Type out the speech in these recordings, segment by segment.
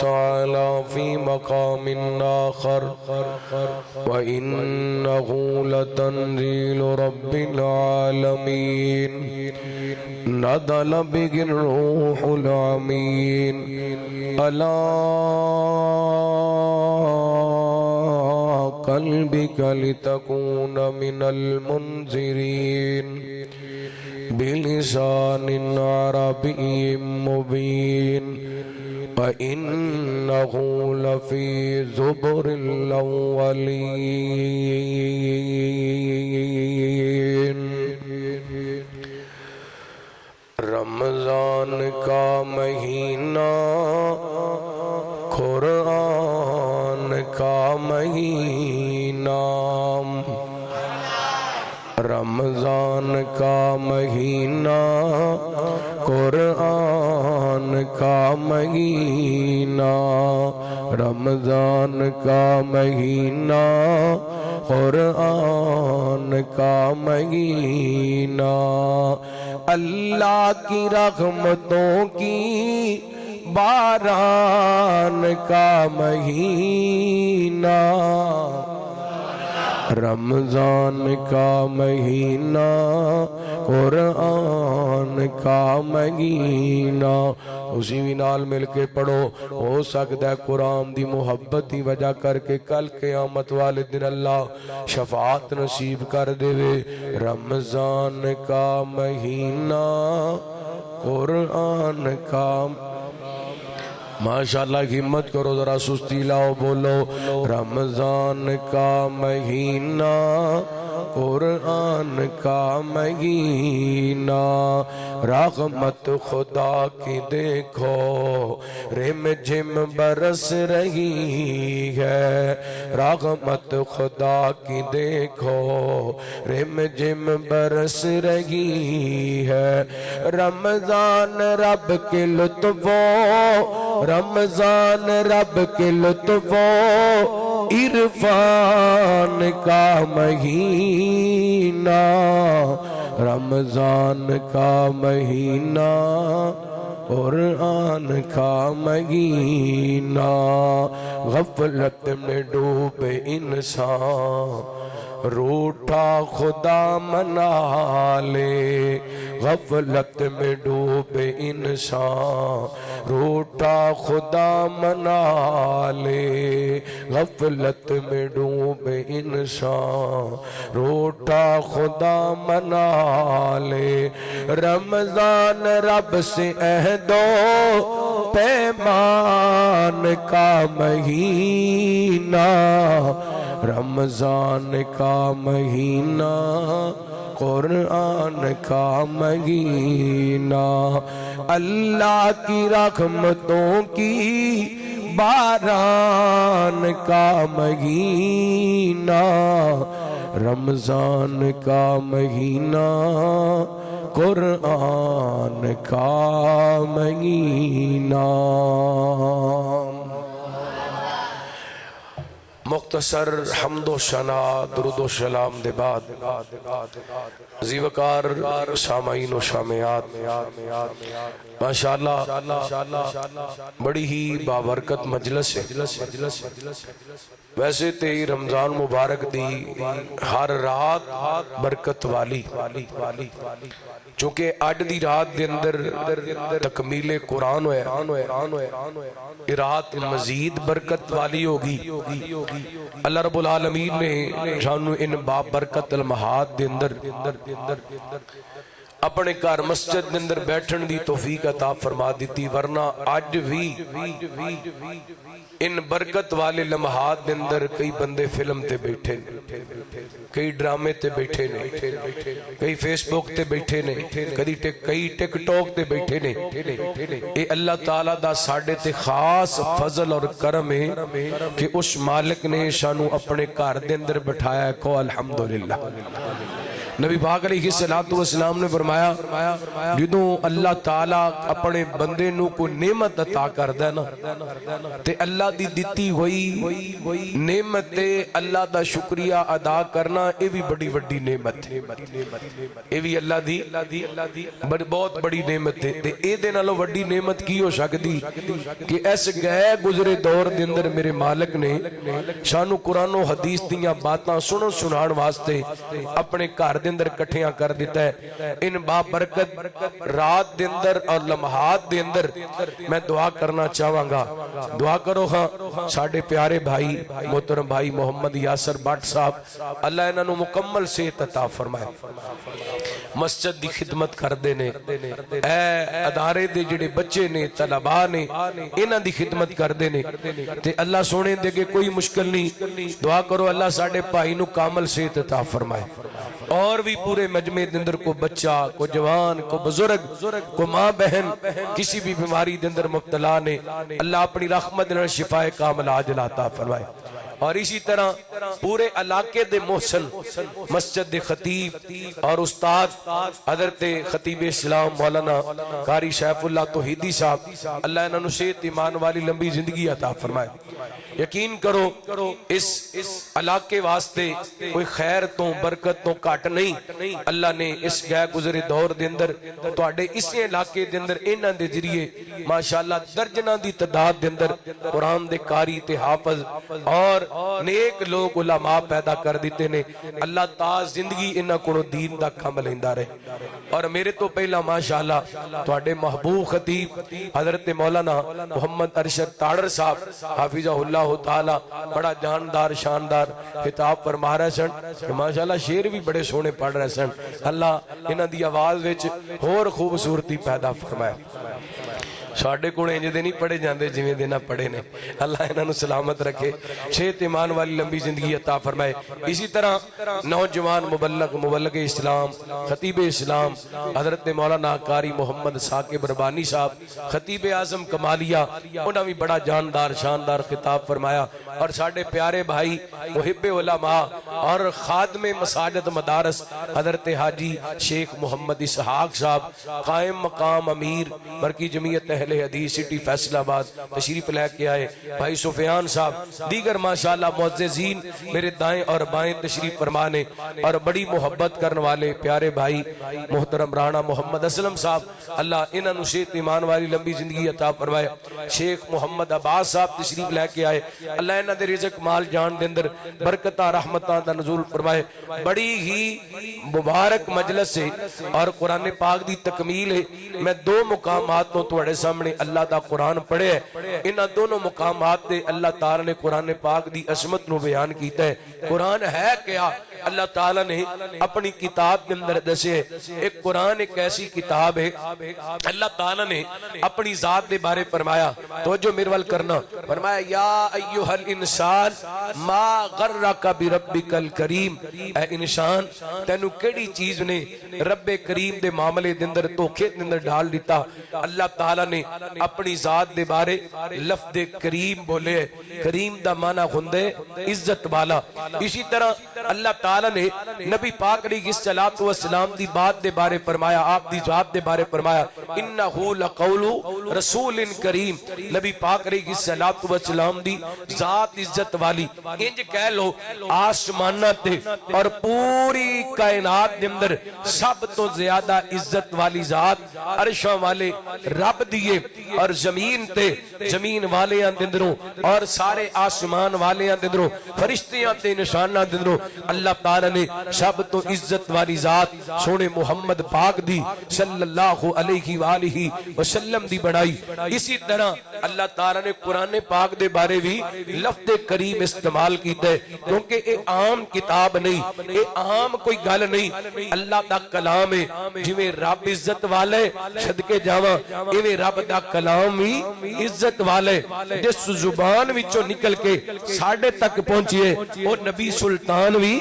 ताला फी मकामिन आखर व इन्नहु लतंजीलु रब्बिल आलमीन नज़ल बिहिर रूहुल अमीन अला क़ल्बिका लितकून मिनल मुनज़िरीन बिलिसानिन अरबिय्यिम मुबीन व इन्नहु लफ़ी ज़ुबुरिल अव्वलीन। रमज़ान का महीना कुरान का महीना, रमज़ान का महीना कुरान का महीना, रमज़ान का महीना कुरान का महीना, अल्लाह की रहमतों की बारान का महीना, रमज़ान का महीना कुरान का महीना। उसी भी नाल मिल के पढ़ो। हो सकता है कुरान दी मुहब्बत की वजह करके कल क़यामत वाले दिन अल्लाह शफाअत नसीब कर देवे। रमज़ान का महीना कुरान का, माशाअल्लाह हिम्मत करो, जरा सुस्ती लाओ, बोलो रमज़ान का महीना कुरान का महीना, रहमत खुदा की देखो रिम झिम बरस रही है, रहमत खुदा की देखो रिम झिम बरस रही है। रमज़ान रब के लुत्फ़ो, रमज़ान रब के लुत्फ़ो इरफान का महीना, रमज़ान का महीना कुरान का महीना। गफलत में डूबे इंसान रूठा खुदा मना ले, गफलत में डूबे इंसान रूठा खुदा मना ले, गफलत में डूबे इंसान रूठा खुदा मना ले। रमज़ान रब से अहदो पैमान का महीना, रमज़ान का महीना कुरान का महीना, अल्लाह की रहमतों की बारान का महीना, रमज़ान का महीना कुरान का महीना। मुख्तसर हम्दो शना दुरूदो सलाम दे बाद ज़ीवकार सामाईन व शामियात, माशाअल्लाह बड़ी ही बाबरकत मजलिस है। वैसे तो रमज़ान मुबारक दी हर रात बरकत वाली, चूंकि अज दी रात दे अंदर तकमीले कुरान होया, रात मजीद बरकत वाली होगी। अल्लाह रब्बुल आलमीन ने सानू इन बाबरकत अलमहात दे अंदर अपने घर मस्जिद के अंदर बैठन की तौफीक अता फरमा दी, वरना अज भी इन बरकत वाले लम्हात के अंदर कई बंदे फिल्म ते बैठे ने, कई ड्रामे ते बैठे ने, कई फेसबुक ते बैठे ने, कई टिकटॉक ते बैठे ने। ये अल्लाह ताला दा साडे ते खास फजल और करम है कि उस मालिक ने सानू अपने घर दे अंदर बिठाया। को अल्हम्दुलिल्लाह। नबी पाक अलैहिस्सलातु वस्सलाम ने फरमाया जदों अल्लाह ताला अपने बंदे नू कोई नेमत अता करदा है ना ते अल्लाह दी दित्ती होई नेमत ते अल्लाह दा शुक्रिया अदा करना ये भी बड़ी वड्डी नेमत है। ये भी अल्लाह दी बहुत बड़ी नेमत है। ते इहदे नालों वड्डी नेमत की हो सकदी कि इस गए गुजरे दौर दे अंदर मेरे मालिक ने सानू कुरान और हदीस दीयां बातां सुनन सुनाण वास्ते अपने घर दे अंदर इकट्ठियां कर दिता है। इन बाबरकत रात दे अंदर और लम्हात दे अंदर मैं दुआ करना चाहांगा। दुआ करो हाँ साडे प्यारे भाई मोहतरम भाई मोहम्मद यासर भट्ट साहब अल्लाह इन्हां नूं मुकम्मल सेहत अता फरमाए। मस्जिद दी खिदमत करदे ने, ए अदारे दे जिहड़े बच्चे ने तलबा ने इन्हां दी खिदमत करदे ने ते अल्लाह सोने दे अगे कोई मुश्किल नहीं। दुआ करो अल्लाह साडे भाई नूं कामल सेहत अता फरमाए। और भी पूरे मजमे दे अंदर को बच्चा को जवान को बुजुर्ग को मां बहन किसी भी बीमारी दे अंदर मुब्तला ने अल्लाह अपनी रहमत नाल शिफाए कामिल आजिल अता फरमाए। और इसी तरह पूरे इलाके दे मोहसन मस्जिद दे खतीब और उस्ताद हजरत खतीब इस्लाम मौलाना कारी शैफुल्लाह तौहीदी साहब अल्लाह इन्हां नूं सेहत ईमान वाली लंबी जिंदगी अता फरमाए। यकीन करो इस इलाके वास्ते कोई खैर तो बरकत तो घट नहीं अल्लाह ने इस गए गुजरे दौर दे अंदर तुहाडे इस इलाके दे अंदर इन्हां दे जरिए माशाअल्लाह दर्जनां दी तादाद दे अंदर कुरान दे कारी ते हाफिज और नेक लोग उलमा पैदा कर दिते ने। अल्लाह ताज जिंदगी इन्हां कोलों दीन दा काम लैंदा रहे। और मेरे तो पहला माशाअल्लाह तुहाडे महबूब खतीब हजरत मौलाना मोहम्मद अरशद ताड़र साहब हाफिज़हुल्लाह ताला बड़ा जानदार शानदार खिताब फरमा रहे सन। माशाअल्लाह शेर भी बड़े सोहने पढ़ रहे सन। अल्लाह इन्हां दी आवाज विच होर खूबसूरती पैदा फरमाए। साडे कोल इंज दे नहीं पढ़े जाते जिवें दे ना पढ़े ने। अल्लाह इन्हां नूं सलामत रखे, सेहत ईमान वाली लंबी जिंदगी अता फरमाए। इसी तरह नौजवान मुबल्लग इस्लाम खतीब इस्लाम हजरत मौलाना कारी मोहम्मद साकिब रबानी साहब खतीब आजम कमालिया उन्होंने भी बड़ा जानदार शानदार खिताब फरमाया। और साडे प्यारे भाई मुहिब्बे उलमा और खादमे मसाजिद मदारस हजरत हाजी शेख मोहम्मद इसहाक साहब कायम मकाम अमीर मरकी जमीयत अहले हदीस सिटी फैसलाबाद तशरीफ लेके आए। भाई सुफियान साहब दीगर माशाअल्लाह मुअज्जिजीन मेरे दाएं और बाएं तशरीफ फरमाने और बड़ी मोहब्बत करने वाले प्यारे भाई मोहतरम राणा मोहम्मद असलम साहब अल्लाह इन्हां नूं सेहत ईमान वाली लंबी जिंदगी अता फरमाए। शेख मोहम्मद अब्बास साहब तशरीफ लेके आए। अल्लाह इन्हां दे रिज़्क माल जान दे अंदर बरकतां रहमतां दा नज़ूल फरमाए। बड़ी ही मुबारक मजलिस है और कुरान पाक दी तकमील है। मैं दो मुकामात तो तुहाडे सामने अल्लाह दा कुरान पढ़े है। इन्हां दोनों मुकामात ते अल्लाह ताला ने कुरान पाक दी अजमत नूं बयान कीता है। कुरान है क्या अल्लाह ताला ने अपनी किताब के अंदर दसे। एक कुरान एक ऐसी किताब है अल्लाह ताला ने अपनी जात के बारे फरमाया। तो जो मेरे वाल करना फरमाया या अय्युहल इंसान मा गर्रका बिरब्बिकल करीम। ए इंसान तेनू केड़ी चीज ने रब्बे करीम दे मामले दे अंदर धोखे दे अंदर डाल दिता। अल्लाह ताला ने अपनी जात दे बारे लफ्ज़ करीम बोले। करीम दा माना हुंदे इज्जत वाला। इसी तरह अल्लाह ताला ने नबी पाक अलैहिस्सलातु वस्सलाम दी बात दे बारे फरमाया, आप दी जात दे बारे फरमाया इन्नहु लक़ौलु रसूलिन करीम। नबी पाक अलैहिस्सलातु वस्सलाम दी जात इज्जत वाली। इंज कह लो आसमानां ते और पूरी कायनात दे अंदर सब तो ज्यादा इज्जत वाली जात अरशां वाले रब दी है और जमीन ते जमीन वालेयां दे अंदरों और सारे आसमान वालेयां दे अंदरों फरिश्तियां ते निशानां दे अंदरों अल्लाह ताला ने सब तो इज्जत वाली जात सोने मुहम्मद पाक दी सल्लल्लाहु अलैहि वालिहि वसल्लम दी बढ़ाई। इसी तरह अल्लाह ताला ने कुरान पाक दे बारे भी लफ्ज़ करीम इस्तेमाल कीता है क्योंकि ये आम किताब नहीं, ये आम कोई गल नहीं। अल्लाह दा कलाम है। जिवें रब इज्जत वाले सदके जावा इवें रब दा कलाम भी इज्जत वाले जिस जुबान विचों निकल के साढ़े तक पहुंचिए वो नबी सुल्तान भी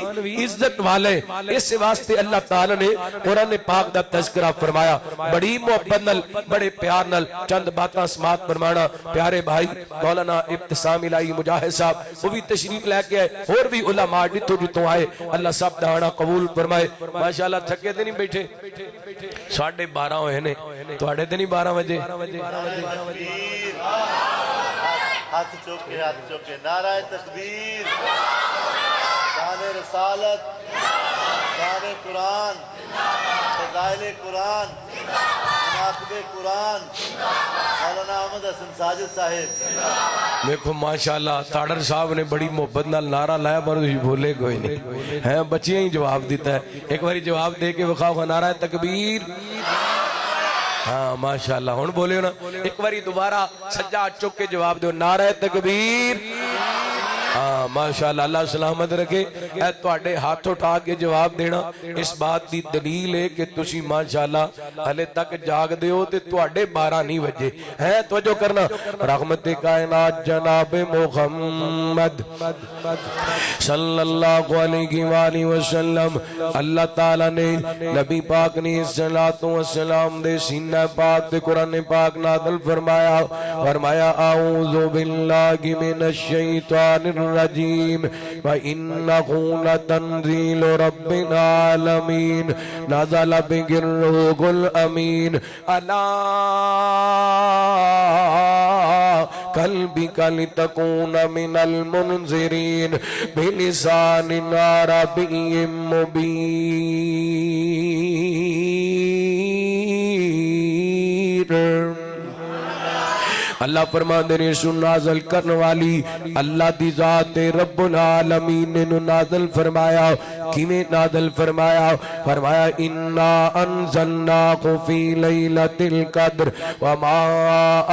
इज्जत वाले। इस वास्ते अल्लाह ताला ने कुरान पाक दा तज़किरा फरमाया। बड़ी मोहब्बत नाल बड़े प्यार नाल चंद बातां समात फरमाना। प्यारे भाई मौलाना इब्तिसाम इलाही मुजाहिद साहब वो भी तशरीफ लेके आए, और भी उलमा जितों जितों आए, अल्लाह सब दा आना कबूल फरमाए। माशाअल्लाह थके ते नहीं बैठे, 12:30 होए ने, तुहाडे ते नहीं 12 बजे। हाथ चौके नाराए तकबीर, शान रसालत, शान कुरान, फज़ाइल कुरान, मुनाक़िब कुरान, मौलाना अहमद हसन साजिद साहिब। देखो माशाअल्लाह ताड़र साहब ने बड़ी मोहब्बत नाल नारा लाया पर तुसीं बोले कोई नहीं है, बच्चियां ही जवाब दिता है। एक बारी जवाब दे के विखाओ, नारा तकबीर। हाँ माशाअल्लाह, हुण बोलियो ना, एक बारी दोबारा सज्जा चुक के जवाब दो, नारा तकबीर। हाँ माशाअल्लाह, अल्लाह सलामत रखे। तुहाडे हाथ उठा के जवाब देना इस बात की दलील है कि तुसी माशाअल्लाह हले तक जागदे हो ते तुहाडे 12 नहीं बजे हैं। तवज्जो करना। रहमते कायनात जनाब मुहम्मद सल्लल्लाहु अलैहि वसल्लम, अल्लाह ताला ने नबी पाक ने सल्लल्लाहु वसल्लम दे सीना पाक ते कुरान पाक नाज़िल फरमाया। आऊज़ु बिल्लाहि मिनश शैतानिर रजीम व इन्नहु लतंज़ीलु रब्बिल आलमीन नज़ल बिहिर रूहुल अमीन अला कल्बिका लितकून मिनल मुनज़िरीन बिलिसानिन अरबिय्यिम मुबीन। अल्लाह फरमाते ने सुन नाज़िल करने वाली अल्लाह दी जात रब्बुल आलमीन ने नाज़िल फरमाया। किवें नाज़िल फरमाया? फरमाया इन्ना अंज़लनाहु फी लैलतिल क़द्र व मा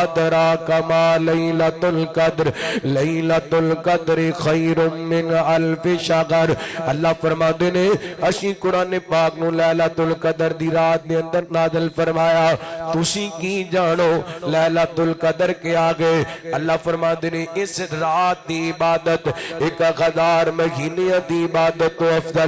अदराका मा लैलतुल क़द्र लैलतुल क़द्र खैरुम मिन अल्फि शहर। अल्लाह फरमाते ने असी कुरान पाक नूं लैलतुल क़द्र दी रात दे अंदर नाज़िल फरमाया। तुसी की जानो लैलतुल क़द्र के आगे? अल्लाह फरमाते ने इस रात की इबादत 1000 महीने की इबादत तो अफजल है।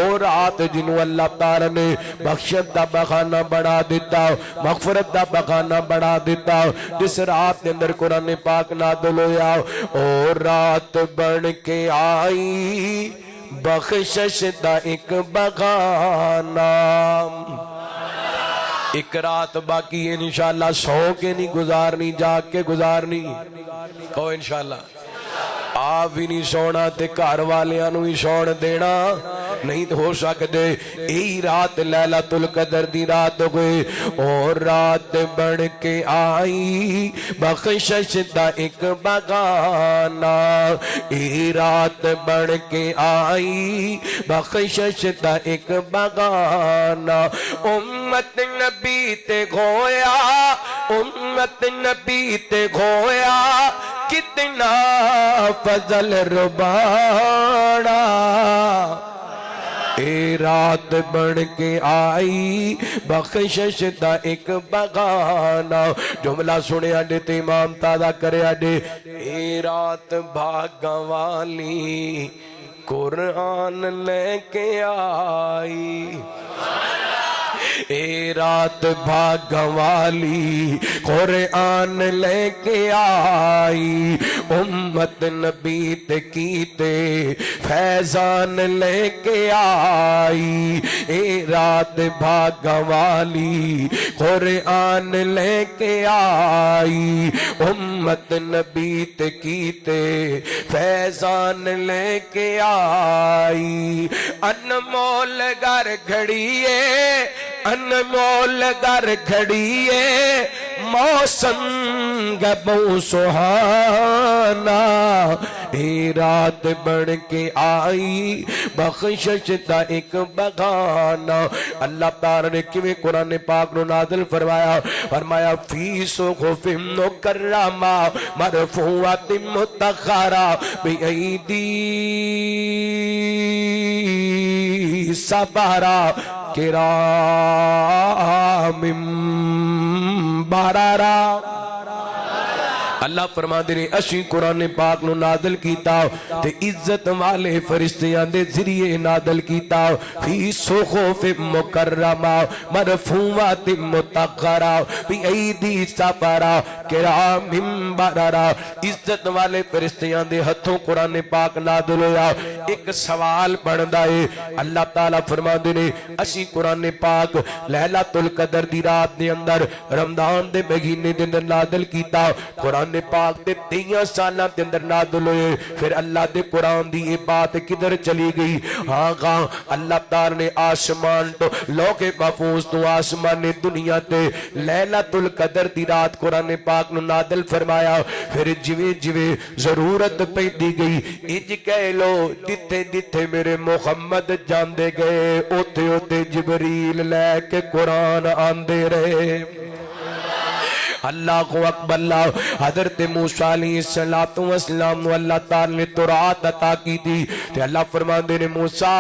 और रात जिन्हों अल्लाह ताला ने बख्शत का बखाना बना दिता, मगफरत का बखाना बना दिता, जिस रात के अंदर कुरान पाक नाज़िल होया और रात बन के आई बख्शिश दा एक बखाना। एक रात बाकी है इंशाअल्लाह, सो के नहीं गुजारनी, जाग के गुजारनी। कहो इंशाअल्लाह। आप भी नहीं सोना ते घर वालियां नूं भी सौण देना नहीं हो सकते। यही रात लैलतुल कदर दी रात होए और रात बन के आई बख्शिश दा एक बगाना। यही रात बन के आई बख्शिश दा एक बगाना। उम्मत नबी ते खोया, उम्मत नबी ते खोया, कितना फजल रुबाना। ए रात बन के आई बख्शिश दा एक बगाना। जुमला सुने अडे ते इमाम तादा करे अडे। ए रात भागा वाली कुरान लेके आई, ए रात भागवाली कुरान लेके आई। उम्मत नबी ते कीते फैजान लेके आई। ए रात भागवाली कुरान लेके आई। उम्मत नबी ते कीते फैजान लेके आई। अनमोल घर घड़िए, अनमोल घर घड़िए, मौसम गबो सुहाना। ए रात बन के आई बख्शिश दा एक बगाना। अल्लाह ताला ने किवें कुरान पाक नु नाज़िल फरमाया? फरमाया फी सुखुफिन मुकर्रमा मरफूअतिन मुतखरा बिअयदी सफरा किरामिम बारारा। अल्लाह फरमाते ने असी कुरान पाक नु नादल कीता ते इज्जत वाले फरिश्तियां दे जरिए नादल कीता फी सुखुफ मुकर्रमा मरफूआत मुतक्करा बी ऐदी सफरा किरामिम बररा। इज्जत वाले फरिश्तियां दे हथों कुरान पाक नादल होया। एक सवाल बनदा है, अल्लाह ताला फरमाते ने असी कुरान पाक लैलातुल कदर दी रात दे अंदर रमजान दे महीने दे अंदर नादल कीता। कुरान पाक दे 23 सालां दे अंदर नाज़िल होए। फिर अल्लाह दे कुरान दी ये बात किधर चली गई? हाँ गा अल्लाह ताला ने आसमान तो लौके महफूज तो आसमान ने दुनिया ते लैलातुल कदर दी रात कुरान पाक नु नाज़िल फरमाया। फिर जिवें जिवें जरूरत पैंदी गई इंज कह लो जिथे जिथे मेरे मुहम्मद जांदे गए ओथे ओथे जिबरील लैके कुरान आंदे रहे। अल्लाह को अकबर। हजरत मूसा अलैहिस्सलातु वस्सलाम नु अल्लाह ताला ने तौरात अता की थी ते अल्लाह फरमांदे ने मूसा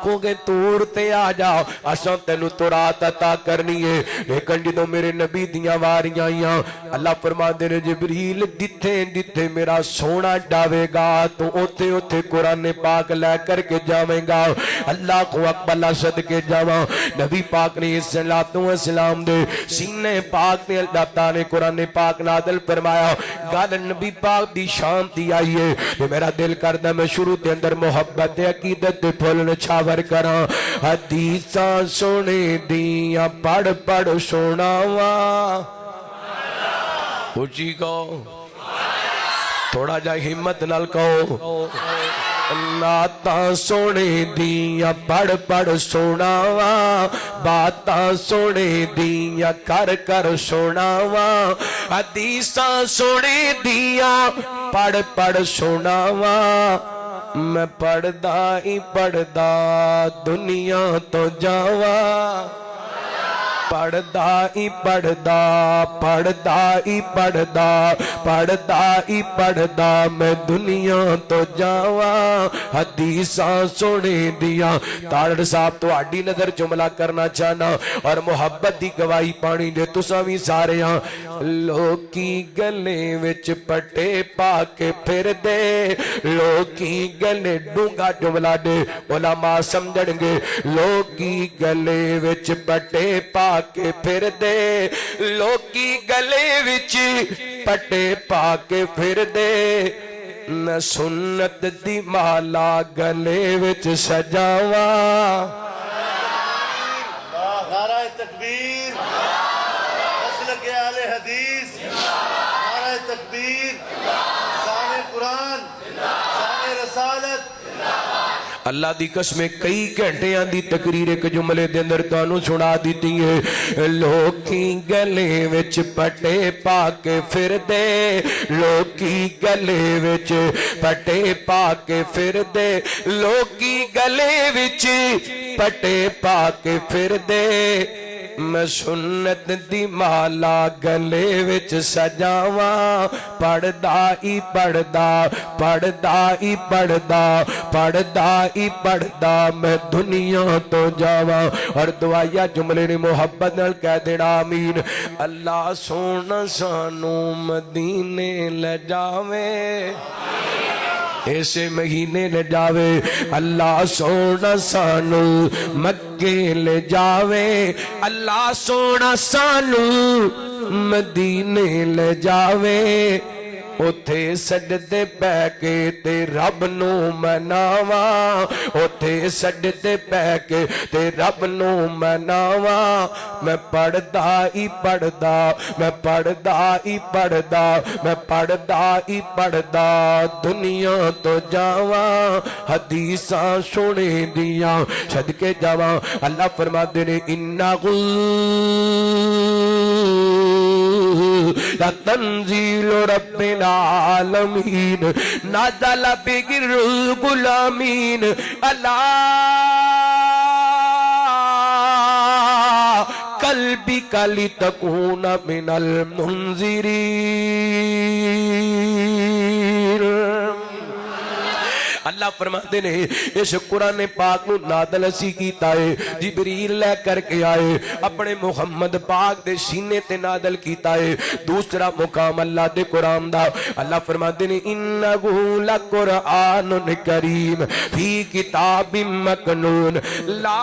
को के तूर ते आ जा असां तेनु तौरात अता करनी है। लेकिन जदों मेरे नबी दियां वारियां आईयां अल्लाह फरमांदे ने जिबरील जिथे जिथे मेरा सोना डावेगा तू ओथे ओथे कुरान पाक लै करके जावेगा। अल्लाह को अकबर सदके जावा नबी पाक ने सल्लल्लाहु अलैहि वसल्लम दे सीने पाक में अल्लाह ताला ने कुरान पाक नाज़िल फरमाया। गल नबी पाक दी शान दी आई है तो मेरा दिल करदा मैं शुरू के अंदर मोहब्बत अकीदत दे फुल नछावर करा। हदीसां सोने दियां पढ़ पढ़ सुनावा। ऊंची कहो थोड़ा जा हिम्मत नाल कहो। नाता सोने दिया पढ़ पढ़ सुनावा बाता सोने दिया कर कर सुनावा। हदीसा सोने दिया पढ़ पढ़ सुनावा। मैं पढ़दा ही पढ़दा दुनिया तो जावा। पढ़दा ही पढ़दा पढ़दा ही पढ़दा पढ़दा ही पढ़दा मैं दुनिया तो जावा। हदीसां सुने दिया। तारड़ साहब तुहाडी नजर जुमला करना चाहना और मुहब्बत की गवाही पानी दे तुसां भी सारे लोकी गले विच पट्टे पा के फिर दे। लोकी गले डूंगा जुमला दे उलमा समझणगे। लोकी गले विच पट्टे पा के फिर दे। लोकी गले विच पट्टे पा के फिर दे। मैं सुन्नत दी माला गले विच सजावा। नाराए तकबीर असल के आले हदीस। नाराए तकबीर शान कुरान शान रसालत। अल्लाह दी कसमें कई घंटियां दी तकरीर एक जुमले दे अंदर तुहानू सुना दी है। लोकी गले विच पट्टे पा के फिर दे। लोकी गले विच पट्टे पा के फिर दे। लोकी गले विच पट्टे पा के फिर दे। मैं सुन्नत दी माला गले विच सजावा। पढ़दा ही पढ़दा पढ़दा ही पढ़दा पढ़दा ही पढ़दा मैं दुनिया तो जावा। और दुआया जुमले ने मोहब्बत नाल कह देना आमीन। अल्लाह सोना सानू मदीने ले जावे। ऐसे महीने ले जावे। अल्लाह सोना सानू मक्के ले जावे। अल्लाह सोना सानू मदीने ले जावे। उथे सजदे पै के ते रब नू मनावा। उथे सजदे पै के ते रब नू मनावा। मैं पढ़दा ही पढ़दा मैं पढ़दा ही पढ़दा मैं पढ़दा ही पढ़दा दुनिया तो जावा। हदीसां सुने दिया सदके जावा। अल्लाह फरमाते ने इन्ना तंजील रब्बिल आलमीन नाज़ल बिगिर गुलामीन। अला कल्बी कली तकून मिनल मुंजिरीन। अल्लाह अल्लाह फरमाते ने इस कुरान पाक नू नादल असी कीता है, जिबरील ले करके आए अपने मुहम्मद पाक दे सीने ते नादल कीता है। दूसरा मुकाम अल्लाह दे कुरान दा, अल्लाह फरमाते ने इन्नहु लकुरआनुन करीम फी किताबिम मकनून ला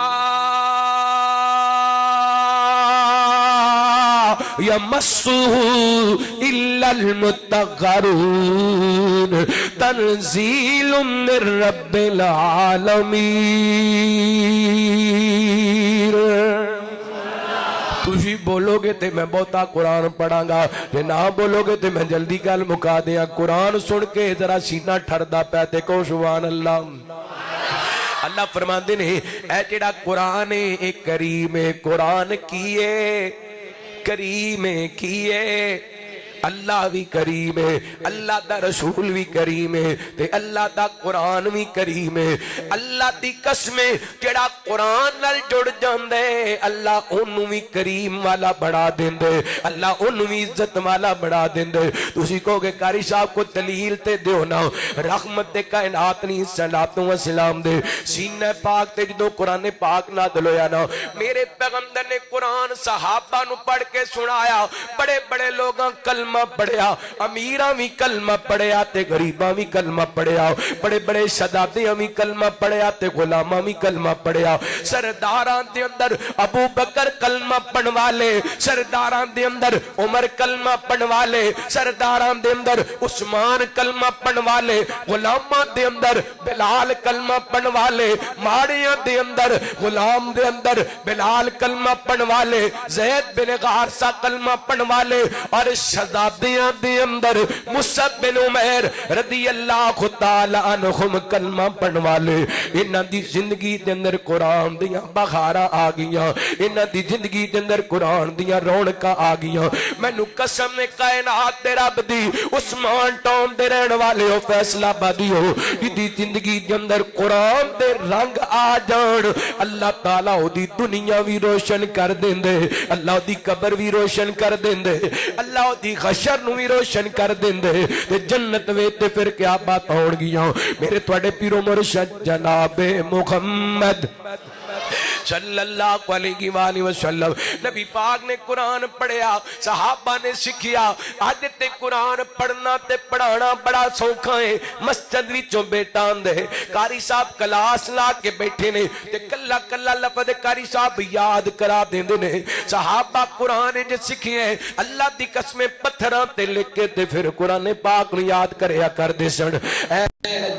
यमस्सुहु इल्लल मुत्तक़रून तंज़ीलुम मिर रब्बिल आलमीन। तुसी बोलोगे तो मैं बहुता कुरान पढ़ांगा, जे ना बोलोगे तो मैं जल्दी गल मुका दिया। कुरान सुन के जरा सीना ठरदा पै ते को सुभान अल्लाह। अल्लाह फरमाते ने ए जेड़ा कुरान है ए करीम है। कुरान की है करीम है की है, अल्लाह भी करीम है, अल्लाह दा रसूल भी करीम है ते अल्लाह दा कुरान भी करीम है। अल्लाह दी कसम जेड़ा कुरान नाल जुड़ जांदे अल्लाह ओनू भी करीम वाला बना देंदे, अल्लाह ओनू भी इज्जत वाला बना देंदे। तुसी कहोगे कारी साहब को दलील ते दियो ना। रहमत दे कायनात नी सलातो व सलाम दे सीने पाक ते जदों कुरान पाक नाज़िल होया ना, मेरे पैगंबर ने कुरान सहाबा नु पढ़ के सुनाया। बड़े बड़े लोगां कलमा पढ़िया, अमीरा भी कलमा पढ़िया ते गरीबा भी कलमा पढ़िया, बड़े बड़े शहजादियां भी कलमा पढ़िया ते गुलामा भी कलमा पढ़िया। सरदारां दे अंदर अबू बकर कलमा पढ़न वाले, सरदारां दे अंदर उमर कलमा पढ़न वाले, सरदारां दे अंदर उस्मान कलमा पढ़न वाले, गुलामा दे अंदर बिलाल कलमा पढ़न वाले, माड़ियां दे अंदर गुलाम दे अंदर बिलाल कलमा पढ़न वाले, ज़ैद बिन गारसा कलमा पढ़न वाले और शहजादियां दे अंदर मुसअब बिन उमैर रज़ी अल्लाह तआला अन्हुम कलमा पढ़न वाले। इन्हां दी जिंदगी दे अंदर कुरान दियां बहारां आ गईयां, इन्हां दी जिंदगी दे अंदर कुरान दियां रौनकां आ गईयां। मैनू कसम ने कायनात दे रब दी उस्मान टाउन दे रहने वाले हो फैसलाबादी हो, जिदी जिंदगी दे अंदर कुरान दे रंग आ जान अल्लाह ताला ओदी दुनिया भी रोशन कर देंदे, अल्लाह ओदी कब्र भी रोशन कर देंदे, अल्लाह दी हशर नू भी रोशन कर देंदे ते जन्नत विच ते फिर क्या बात होणगियां। मेरे तुहाडे पीरो मुर्शद जनाबे मुहम्मद सल्लल्लाहु अलैहि वसल्लम नबी पाक ने कुरान पढ़िया, सहाबा ने सीखिया। अज ते कुरान पढ़ना ते पढ़ाना बड़ा सौखा है। मस्जिद विचों बेटा आंदे कारी साहब क्लास ला के बैठे ने ते कल्ला कल्ला लफ्ज़ कारी साहब याद करा देंदे ने। सहाबा कुरान जे सीखे अल्लाह दी कसम पत्थरां ते लिख के ते फिर कुरान पाक नूं याद करया करदे सन।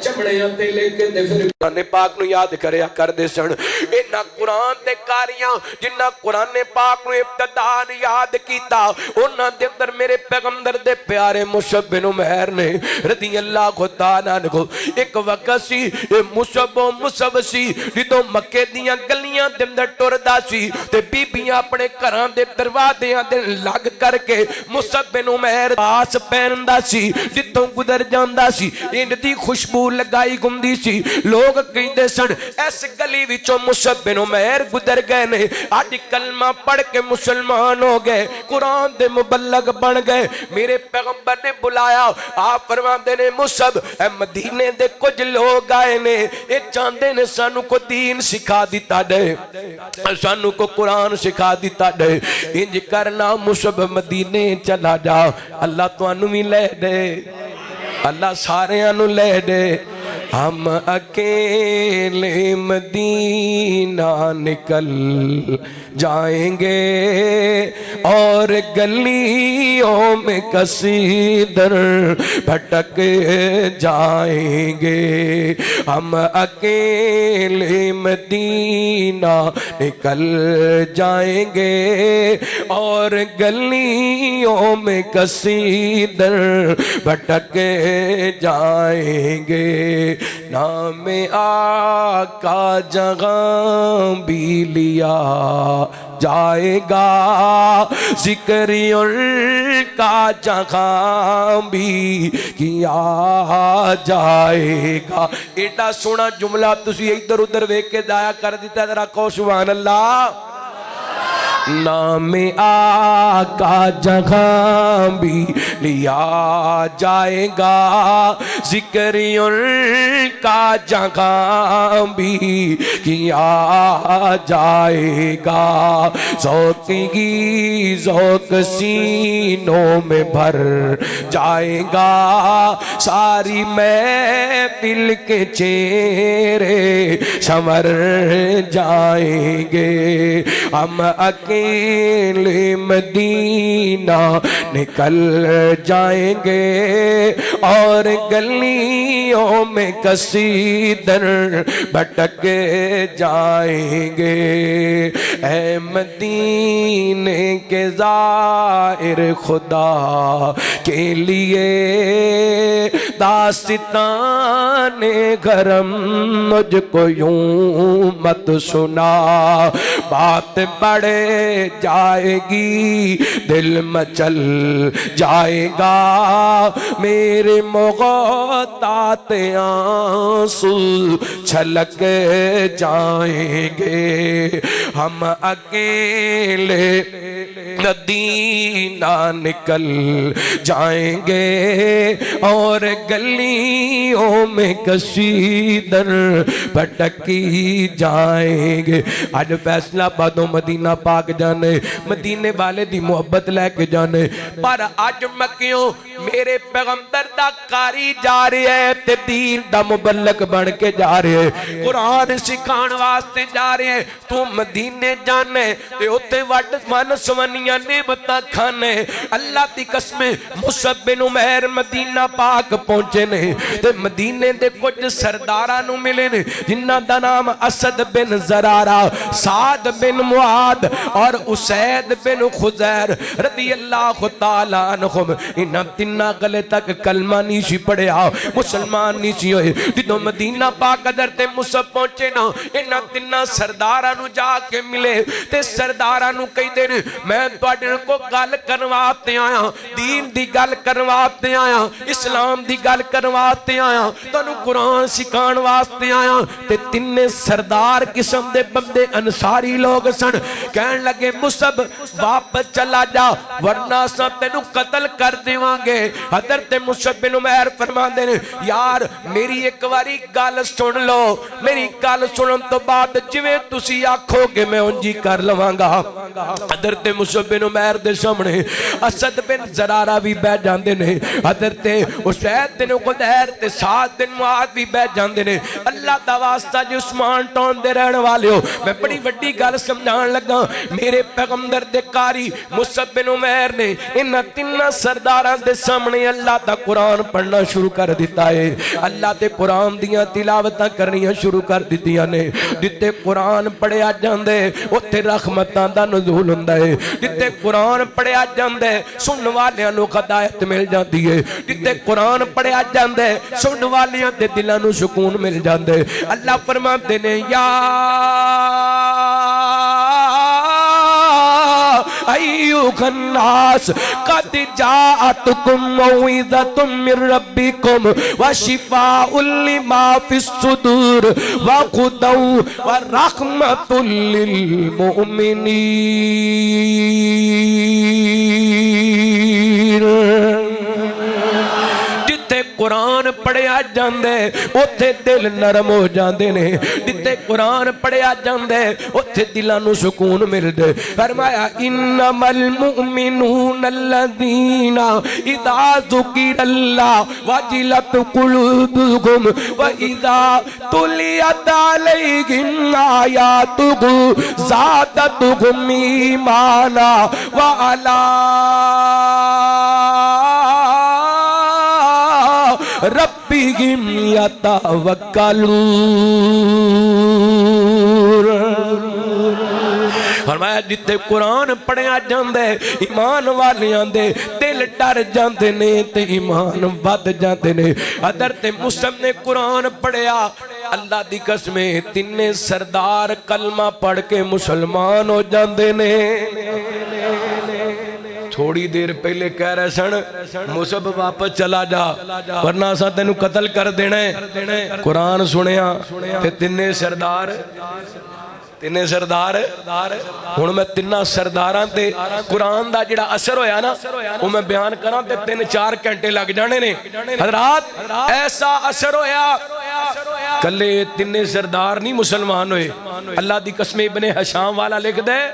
चमड़ियां ते लिख के ते फिर कुरान पाक नूं याद करया करदे सन। इन्हां कुरान दे कारियां जिन्ना कुरान पाक नूं इब्तिदान याद कीता उन्हां दे अंदर मेरे पैगंबर दे प्यारे मुसअब बिन उमैर ने रज़ी अल्लाह तआला अन्हु। एक वक्त सी मुसअब सी जदों मक्के दियां गलियां दे अंदर टुरदा सी ते बीबियां अपने घरां दे दरवाज़ियां दे लग करके मुसअब बिन उमैर पास पहनदा सी, जितों गुजर जांदा सी इंज दी खुशबू लगाई गुंदी सी। लोग कहंदे सन इस गली विचों मुसअब बिन उमैर गुजर गए ने, आज कलमा पढ़ के मुसलमान हो गए, कुरान दे मुबल्लग बन गए। मेरे पैगंबर ने बुलाया, आप फरमाते ने मुसअब ए मदीने दे कुछ लोग आए ने, ये चाहते ने सानू को दीन सिखा दिता दे, सानू को कुरान सिखा दिता दे। इंज करना मुसअब मदीने चला जा, अल्लाह तुहानू भी ले दे, अल्लाह सारियां नू ले दे। हम अकेले मदीना निकल जाएंगे और गलियों में कसीदर भटक जाएंगे। हम अकेले मदीना निकल जाएंगे और गलियों में कसीदर भटक जाएंगे। नाम आका जगह भी लिया जाएगा, जिक्र का जगह भी किया जाएगा। एडा सोना जुमला तुसी इधर उधर वेख के जाया कर दिता, जरा कहो सुभान अल्लाह। नाम आका जहाँ भी लिया जाएगा, जिक्र उनका जहाँ भी किया जाएगा। ज़ौक़ की ज़ौक़ सीनों में भर जाएगा, सारी महफिल के चेहरे संवर जाएंगे। हम अकेले मदीना निकल जाएंगे और गलियों में कसीदर भटक जाएंगे। ऐ मदीने के ज़ाहिर खुदा के लिए दास्ताने गरम मुझको यूं मत सुना, बात बढ़े जाएगी दिल मचल जाएगा, मेरे मोहतात आंसू छलक जाएंगे। हम अकेले मदीना निकल जाएंगे और गलियों में कसीदर भटकी जाएंगे। आज फैसला बादों मदीना पाक जाने, मदीने वाले दी मोहब्बत लेके जाने, पर आज मक्कियों मेरे पैगंबर दा कारी जा रहे है ते दीन दा मुबल्लग बन के जा रहे है, कुरान सिखाने वास्ते जा रहे हैं। तू मदीने जाने ते उत्ते वड मन सवनियां नेमतां खाने। अल्लाह दी कसम मुसअब बिन उमैर मदीना पाक पहुंचे ने ते मदीने दे कुछ सरदारां नूं मिले ने जिन्हां दा नाम असद बिन ज़रारा, साद बिन मुआद और उसैद बिन खुजैर रदी अल्लाह तआला अन्हुम। इन्हां तिन्ना गले तक कलमा नहीं सी पढ़िया, मुसलमान नहीं सी होए। जदों मदीना पाक अदर ते मुसअब पहुंचे ना, इन्हां तिन्ना सरदारां नूं जाके मिले ते सरदारां नूं कहदे ने मैं तुहाडे को गल करवाते आया, दीन दी गल करवाते आया, इस्लाम दी गल करवाते आया, तुहानूं कुरान सिखाण वास्ते आया। ते तिन्ने सरदार किस्म दे बंदे अंसारी लोग सन। कहन लगे मुसअब वापस चला जा वरना असां तैनूं कतल कर देवांगे। हज़रत मुसअब बिन उमैर फरमांदे ने यार मेरी एक बारी गल सुन लो, मेरी गल सुनन तो बाद जिवें तुसीं आखोगे मैं उंज ही कर लवांगा। हज़रत मुसअब बिन उमैर दे सामने असद बिन ज़रारा भी बैठ जांदे ने, हज़रत उसैद बिन खुदैर ते साद बिन मुआद भी बैठ जांदे ने। अल्लाह दा वास्ता जो उस्मान टाउन दे रहने वाले हो, मैं बड़ी वड्डी गल समझाण लगा। मेरे पैगंबर दे कारी मुसअब बिन उमैर ने इन्हां तिन्ना सरदारां दे सामने अल्लाह दा कुरान पढ़ना शुरू कर दिता है। अल्लाह दे कुरान दियां तिलावतां करनियां शुरू कर दित्तियां ने। जिथे कुरान पढ़िया जांदे उत्थे रहमतां दा नुज़ूल हुंदा है। जिथे कुरान पढ़िया जांदे सुनने वालियां नूं हिदायत मिल जाती है। जिथे कुरान पढ़िया जांदे सुनने वालियां दे दिलां नूं सुकून मिल जांदे। अल्लाह फरमाते ने या अय्युहन्नास कद जाअतकुम मौइज़तुम मिर रब्बिकुम व शिफाउल लिमा फिस सुदूर व हुदौ व रहमतुल लिल मुमिनीन। कुरान पढ़िया जांदे उत्थे दिल नरम हो जांदे ने। जिथे कुरान पढ़िया जांदे उत्थे दिलां नूं सुकून मिलदे। फरमाया इन्नमल मुमिनून अल्लज़ीना इज़ा ज़ुकिरल्लाह वजिलत कुलूबुहुम व इज़ा तुलियत अलैहिम आयातुहु ज़ादतहुम ईमाना व अला रब्बिहिम यतवक्कलून। फरमाया जिथे कुरान पढ़िया जांदे ईमान वालियां दे दिल डर जांदे ने ते ईमान वध जांदे ने। हज़रत मुसअब ने कुरान पढ़िया, अल्लाह दी कसम तिन्ने सरदार कलमा पढ़ के मुसलमान हो जांदे ने। थोड़ी देर पहले कह रहे सन मुसअब वापस चला जा वरना असां तैनूं कतल कर देना है। कुरान सुनिया ते तिन्ने सरदार तिने सरदार हुण मैं तिन्ना सरदारां ते कुरान दा जिहड़ा असर होया ना वो मैं बयान करां ते 3-4 घंटे लग जाने ने। हज़रात ऐसा असर होया, कले तिने सरदार नहीं मुसलमान होए। अल्लाह दी कसम इब्ने हशाम वाला लिखदा है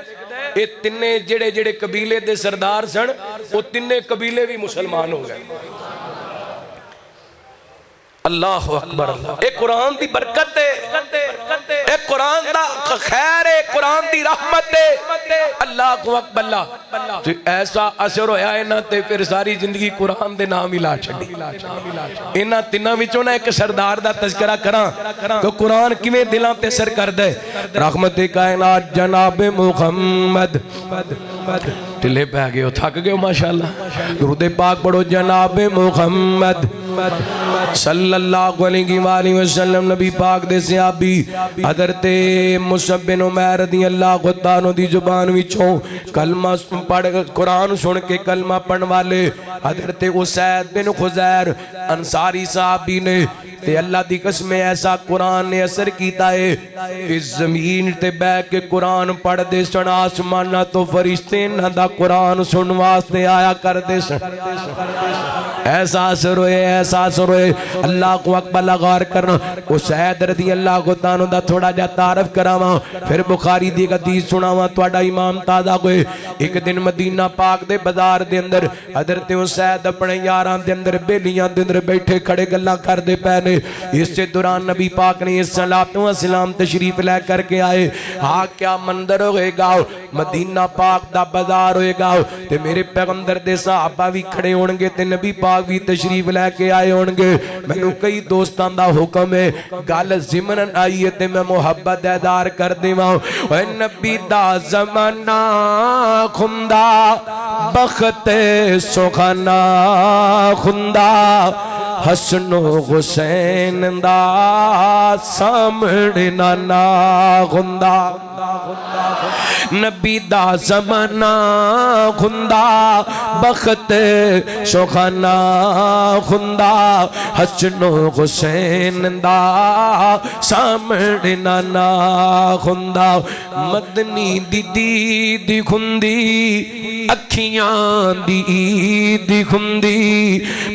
ये तिने जेड़े जेड़े कबीले दे सरदार सन वो तिने कबीले भी मुसलमान हो गए। अल्लाह अकबर। एक कुरान दी बरकत है, एक कुरान दा खैर है, कुरान दी रहमत है। अल्लाह को अकबर। तो ऐसा असर होया इन्हां ते फिर सारी जिंदगी कुरान दे नाम ही ला छड्डी। इन्हां तिन्हां विचों ना एक सरदार दा तज़किरा करां तो कुरान किवें दिलां ते असर करदा है। रहमत कायनात जनाब मुहम्मद ढिले पै गए हो, थक गए हो माशाअल्लाह। दुरूद पाक पढ़ो जनाब मुहम्मद सल्लल्लाहु अलैहि वसल्लम। नबी पाक दे सहाबी हज़रत मुसअब बिन उमैर रज़ियल्लाहु तआला दी जुबान विचों कलमा पढ़ कुरान सुन के कलमा पढ़न वाले हज़रत उसैद बिन खुज़ैर अंसारी सहाबी ने ते अल्लाह दी कसम ऐसा कुरान ने असर कीता है। इस जमीन ते बैठ के कुरान पढ़दे सन, आसमाना तो फरिश्ते इन्हां दा कुरान सुन वास्ते आया करदे सन। ऐसा असर होए, ऐसा असर होए। अल्लाह को अकबर गौर करना। उसैद रज़ियल्लाहु तआला दा थोड़ा जा तारफ करावां फिर बुखारी दी हदीस सुनावां तुहाडा ईमान ताज़ा होए। एक दिन मदीना पाक दे बाजार दे अंदर हज़रत उसैद अपने यारां दे अंदर बेलियां दे अंदर बैठे खड़े गल्लां करदे पए ने। इस दौरान नबी पाक ने सलातो सलाम तशरीफ लै करके आए। हाँ क्या मंदिर होएगा, मदीना पाक दा बाजार होएगा ते मेरे पैगंबर दे सहाबा भी खड़े होणगे ते नबी पाक भी तशरीफ लैके आए होणगे। मैनू कई दोस्तां दा हुक्म है गल जिमरन आई है ते मैं मुहब्बत इज़हार कर देवां। ओए नबी दा ज़माना खुंदा बख्त सुखाना खुंदा हसनो हुसैन दा सामने नाना खुंदा। नबी दा ज़माना खुंदा बख्त सुखाना खुंदा हसनो हुसैन दा सामने नाना खुंदा। मदनी दी दीद खुंदी अखियां दी ईद खुंदी,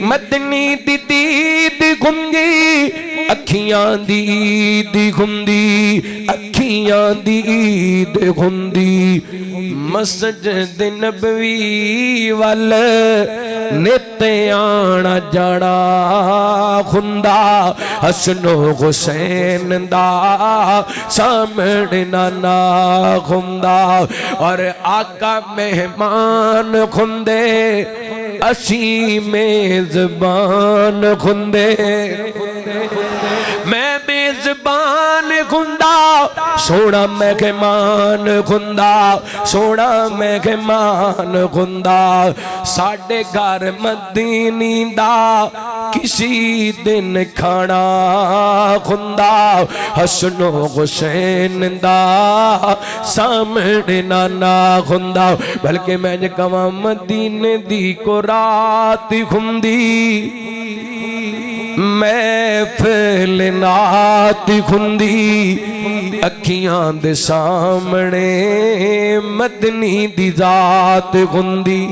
मदनी दी दीद खुंदी अखियां दी ईद खुंदी, अखियां दी ईद खुंदी। मस्जिद नबवी वल नित आना जाना खुंदा हसनो हुसैन दा सामने नाना खुंदा। और आका मेहमान खुंदे असी मेजबान खुंदे। मैं मेजबान खुंदा सोना मेहमान खुंदा, सोना मेहमान खुंदा। साडे घर मदीनी दा किसी दिन खाना खुंदा हसनो हुसैन दा सामने नाना खुंदा। बल्कि मैं कवां मदीने दी को रात खुंदी महफिल नात खुंदी अखियां दे सामने मदनी दी जात खुंदी।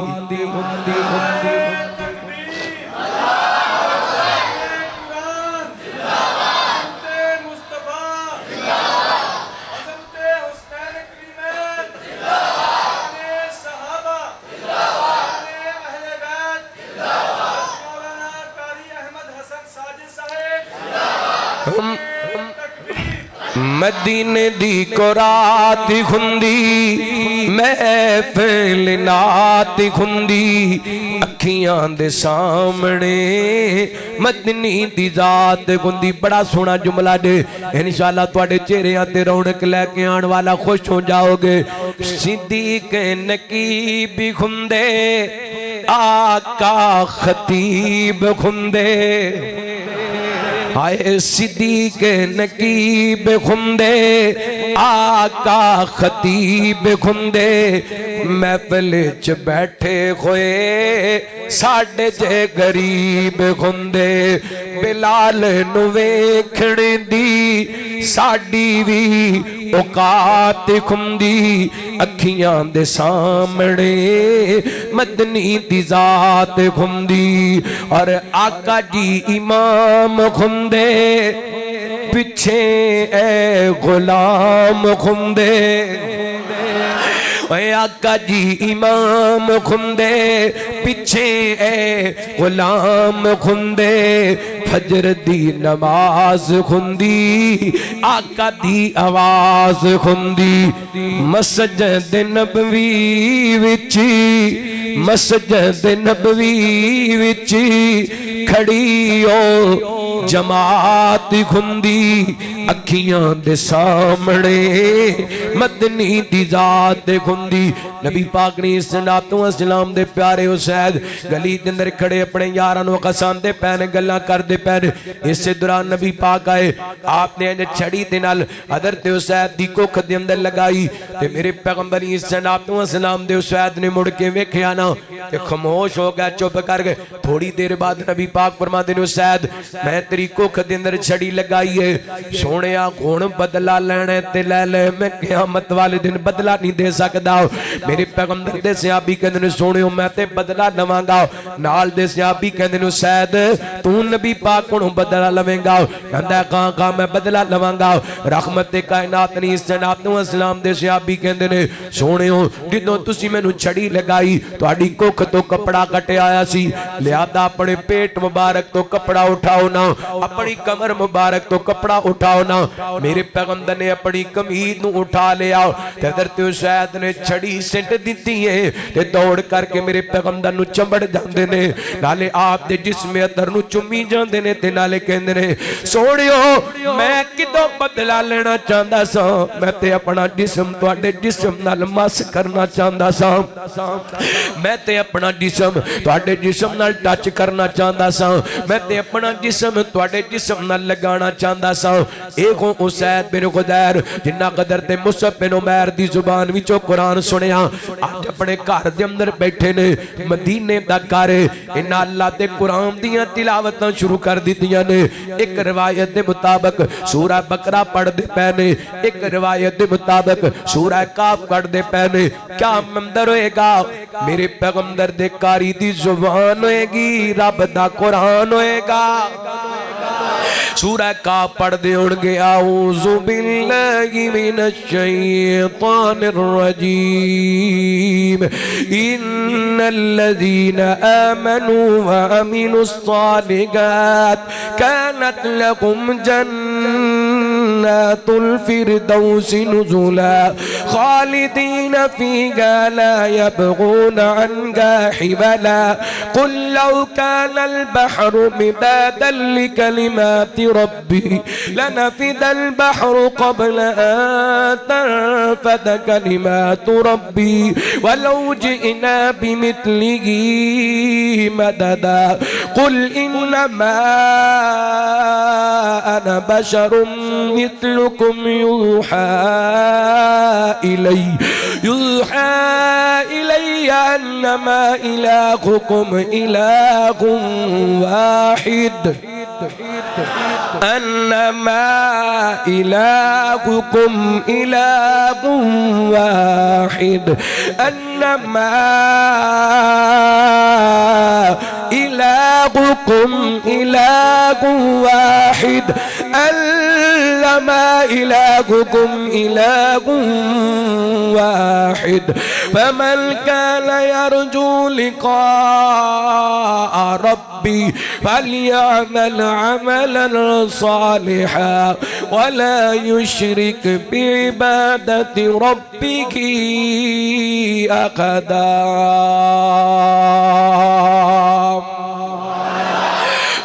मदीने दी को रात खुंदी महफिल नात खुंदी अखियां दे सामने मदनी दी जात खुंदी। बड़ा सोहना जुमला जे इंशाअल्लाह तुहाडे चेहरियां ते रौनक लेके आने वाला खुश हो जाओगे। सिद्दीक नकीब खुंदे आका खतीब खुंदे, हाय सिद्दीक नकीब खुंदे आका खतीब खुंदे। महफिल च बैठे होए साडे जे गरीब खुंदे। बिलाल नू वेखण दी साडी भी औकात खुंदी अखियां दे सामने मदनी दी जात खुंदी और आका जी इमाम खुंदे पिछे ए गुलाम खुंदे आका जी इमाम खुंदे पिछे ए गुलाम खुंदे फजर दी नमाज खुंदी आका दी आवाज खुंदी मस्जिद नबवी विच मस्जिद नबवी विच खड़ी ओ जमात खुंदी अखियां दे सामने मदनी दी जात खुंदी नबी पाक ने सलातो सलाम दे प्यारे हुसैन गली दे अंदर खड़े अपने यारां नु हसांदे पैन गल्लां करदे पैन इस दौरान नबी पाक आए आपने छड़ी दे नाल हज़रत हुसैन दी कोख दे अंदर लगाई ते मेरे पैगंबर सलातो सलाम दे हुसैन ने मुड़ के वेखिया ना ते खामोश हो गया चुप कर गए थोड़ी देर बाद नबी पाक फरमाते ने हुसैन मैं तेरी कोख दे अंदर छड़ी लगाई है सोहणिया हुण बदला लेने ते ले ले मैं क़यामत वाले दिन बदला नहीं दे सकदा मेरे पैगंबर दे सहाबी कहंदे ने सोहणियो मैं ते बदला लवांगा नाल दे सहाबी कहंदे ने हुसैन तू नबी पाक कोलों बदला लवेंगा कहंदा कहां मैं बदला लवांगा रहमत कायनात ने सलातो सलाम दे सहाबी कहंदे ने सोहणियो जिद्दों तुसी मैनू छड़ी लगाई तुहाडी कोख तो कपड़ा कटिया आया सी लिहाजा अपने पेट मुबारक तो कपड़ा उठाओ ना अपनी कमर मुबारक तो कपड़ा उठाओ ना मेरे पैगंबर ने अपनी कमीज नू उठा लिया हज़रत हुसैन ने छड़ी सिट दी है ते दौड़ करके मेरे पैगंबर नू चंबड़ जांदे ने नाले आप दे जिस्म अतर नू चुम्मी जांदे ने ते नाले कहंदे ने सोहणियो मैं किदों बदला लेना चाहंदा सा मैं ते अपना जिस्म तुहाडे जिस्म नाल मस करना चाहंदा सा मैं ते अपना जिस्म तुहाडे जिस्म नाल टच करना चाहंदा सा मैं ते अपना जिस्म तुहाडे जिस्म नाल लगाना चाहंदा सा एहो हुसैन बिन खुदैर जिन्ना कदर ते मुसअब बिन उमैर दी जुबान विचों कुरान सुनिया अज अपने घर दे अंदर बैठे ने मदीने दा घर इन्हां अल्लाह दे कुरान दियां तिलावतां शुरू कर दित्तियां ने एक रिवायत दे मुताबिक सूरा बकरा पढ़दे पए ने एक रिवायत दे मुताबिक सूरा काफ पढ़दे पए ने क्या मंदर होएगा मेरे पैगंबर दे कारी दी जुबान होएगी रब दा कुरान होएगा सूरा का पढ़दे होणगे आऊज़ु बिल्लाहि मिनश शैतानिर रजीम इन्नल्लज़ीना आमनू व अमिलुस सालिहात कानत लहुम जन्नातुल फिरदौसि नुज़ुला खालिदीन फीहा ला यबगूना अन्हा हिवला कुल लौ कानल बहरु मिदादन लिकलिमाति रब्बी लनफिदल बहरु क़ब्ल अन तनफद कलिमातु रब्बी वलौ जि'ना बिमिस्लिही मददा कुल इन्नमा अना बशरुम मिस्लुकुम यूहा इलैया अन्नमा इलाहुकुम इलाहुम वाहिद अन्नमा इलाहुकुम इलाहुम वाहिद अन्नमा इलाहुकुम इलाहुम वाहिद अन्नमा इलाहुकुम इलाहुम वाहिद फमन कान यरजू लिक़ाअ रब्बी फलयअमल अमलन सालिहा वला युश्रिक बिइबादति रब्बिही अहदा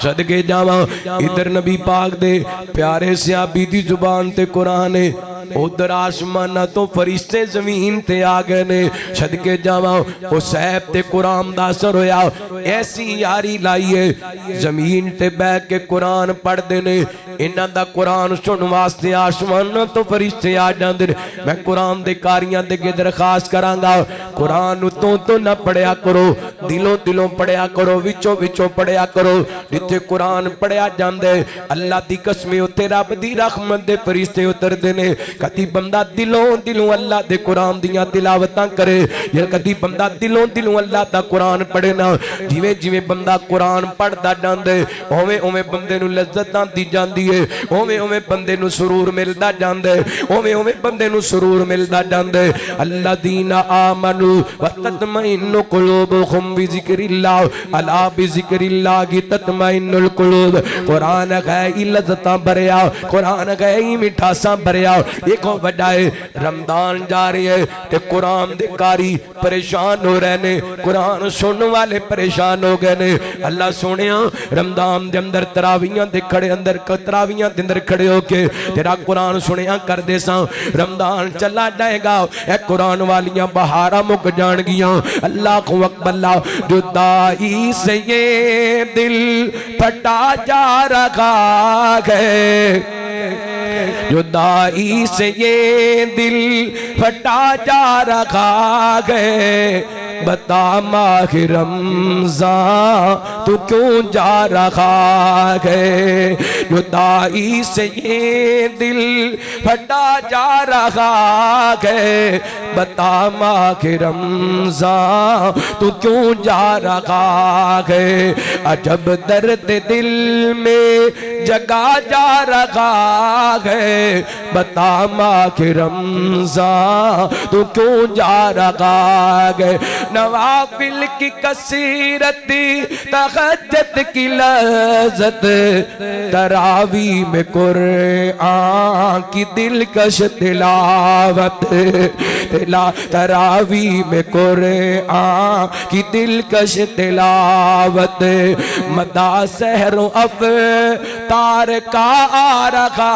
सदके जावा इधर नबी पाक दे प्यारे सहाबी दी जुबान ते कुरान है उधर आसमाना तो फरिश्ते जमीन ते आ गए ने सदके जावा ओ साहब ते कुरान दा असर होया ऐसी यारी लाइए जमीन ते बैठ के कुरान पढ़दे ने इन्हां दा कुरान सुनन वास्ते आसमाना तो फरिश्ते आ जांदे ने मैं कुरान दे कारियां दे अगे दरखास्त करांगा कुरान उतों तो ना पढ़िया करो, दिलों दिलों पढ़िया करो, विचों विचों पढ़िया करो। जिथे कुरान पढ़िया जांदे अल्लाह दी कसम उत्थे रब दी रहमत दे फरिश्ते उतरदे ने। कदी बंदा दिलों दिलों अल्लाह दे कुरान दियां तिलावतां करे, या कदी बंदा दिलों दिलों अल्लाह दा कुरान पढ़े ना, जिवें जिवें बंदा कुरान पढ़दा जांदे उवें उवें बंदे नूं लज्जत आंदी जांदी है, उवें उवें बंदे नूं सुरूर मिलदा जांदा है, उवें उवें बंदे नूं सुरूर मिलदा जांदा है। अल्लज़ीना आमनू व तत्मइन्नु कुलूबुहुम बिज़िक्रिल्लाह, अला बिज़िक्रिल्लाह की तत्मइन्नुल कुलूब। कुरान गई लज्जतां भरिया, कुरान गई मिठासां भरिया। देखो वड्डा है रमजान जा रही है ते कुरान दे कारी परेशान हो रहे ने, कुरान सुनने वाले परेशान हो गए ने। अल्लाह सोनिया रमजान दे अंदर तरावियां दे खड़े अंदर तरावियां दे अंदर खड़े होके तेरा कुरान सुनिया करदे सा। रमजान चला जाएगा, ए कुरान वालियां बहारा मुक जाणगियां। अल्लाह को अकबर, जुदाई से ये दिल फटा जा रखा है, जुदाई से ये दिल फटा जा रखा है। बता माह रमज़ान तू क्यों जा रखा है, जुदाई से ये दिल फटा जा रहा है। बता माह रमज़ान तू क्यों जा रहा है, अजब दर्द दिल में जगा जा रहा है। बता माह रमज़ान तू क्यों जा रहा है। नवाफिल की कसीरती तहज्जुद की लज़्ज़त, तरावी में कुरान की दिलकश तिलावत, तरावी में कुरान की दिलकश तिलावत। मदा सहरो अफ्तार का आ रखा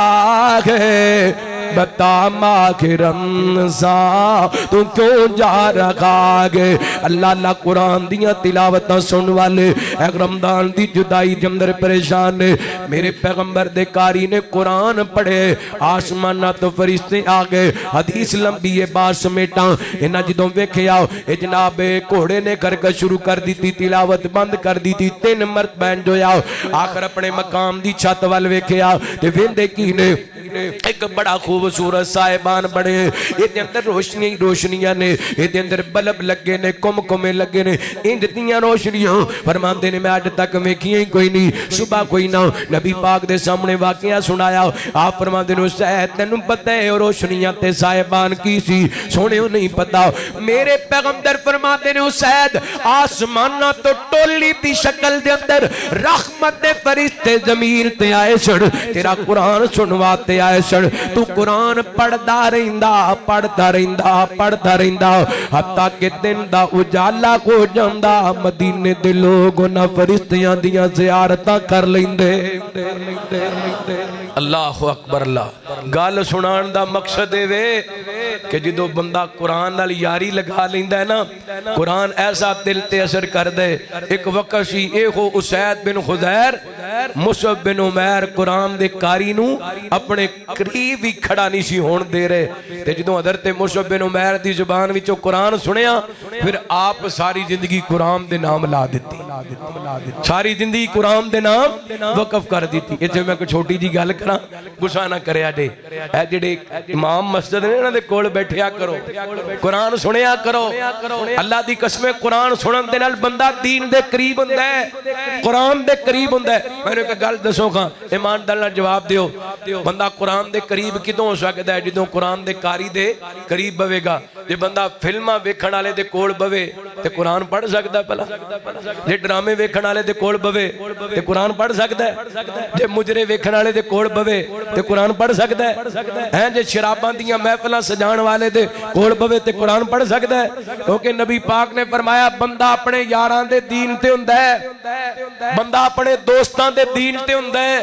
है। बता माह रमज़ान तू क्यों जा रखा है। अल्लाह अल्लाह कुरान दियां तिलावतां सुन वाले रमजान दी जुदाई के अंदर परेशान ने। मेरे पैगंबर दे कारी ने कुरान पढ़े, आसमाना तो फरिश्ते आ गए। हदीस लंबी है बात समेटा, इन्हां जदों वेखिया ए जनाब घोड़े ने करके शुरू कर दी थी, तिलावत बंद कर दी थी। 3 मरतबा जोया आखिर अपने मकाम दी छत वाल वेखिया ते वेंदे की ने एक बड़ा खूबसूरत साहिबान बने, ये अंदर रोशनियां रोशनियां ने, ये अंदर बल्ब लगे ने, कुमकुमे लगे ने, इंज दियां रोशनियां फरमाते ने मैं अज तक वेखियां ही कोई नहीं। सुबह कोई ना नबी पाक दे सामने वाकया सुनाया, आप फरमाते ने शायद तेनू पता है रोशनियां ते साहिबान की सी, सोने नहीं पता। मेरे पैगंबर फरमाते ने शायद आसमाना तो टोली दी शक्ल दे अंदर रहमत दे फरिश्ते जमीन ते आए सन, तेरा कुरान सुनवाते आए सन। तू कुरान पढ़दा रहिंदा पढ़दा रहिंदा पढ़दा रहिंदा, हत्ता के दिन दा उजाला हो जांदा, मदीने दे लोग उन्हां फरिश्तियां दियां ज़ियारतां कर लैंदे। अल्लाह अकबर। अल्लाह गल सुनाण दा मकसद ए वे कि जदों बंदा कुरान नाल यारी लगा लैंदा है ना, कुरान ऐसा दिल ते असर कर दे। एक वक्त सी एहो उसैद बिन खुदैर मुसअब बिन उमैर कुरान दे कारी नू अपने करीब ही खड़ा नहीं सी होण दे रहे, ते जदों हज़रत मुसअब बिन उमैर दी जुबान विचों कुरान सुनिया, फिर आप सारी जिंदगी कुरान दे नाम ला दित्ती, सारी जिंदगी कुरान दे नाम वकफ कर दी। इत्थे मैं कोई छोटी जी गल करा, गुस्सा ना करिया जे, ए जिहड़े इमाम मस्जिद ने इन्हां दे कोल बैठिया करो, कुरान सुनिया करो। अल्लाह दी कसम कुरान सुनन दे नाल बंदा दीन दे करीब हुंदा है, कुरान दे करीब हुंदा है। मैनूं एक गल दसो खां, ईमानदार नाल जवाब दिओ, बंदा कुरान दे करीब किदों हो सकदा है? जदों कुरान दे कारी दे करीब बवेगा। जे बंदा फिल्मां वेखण वाले दे कोल बवे ते कुरान पढ़ सकदा भला? जे ड्रामे वेखण वाले दे कोल बवे ते कुरान पढ़ सकदा है? जे मुजरे वेखण वाले दे कोल बवे ते कुरान पढ़ सकदा है? जे शराबां दियां महफिलां सजाण वाले दे कोल बवे ते कुरान पढ़ सकदा है? क्योंकि नबी पाक ने फरमाया बंदा अपने यारां दे दीन ते हुंदा है, बंदा अपने दोस्तां दे दीन ते हुंदा है।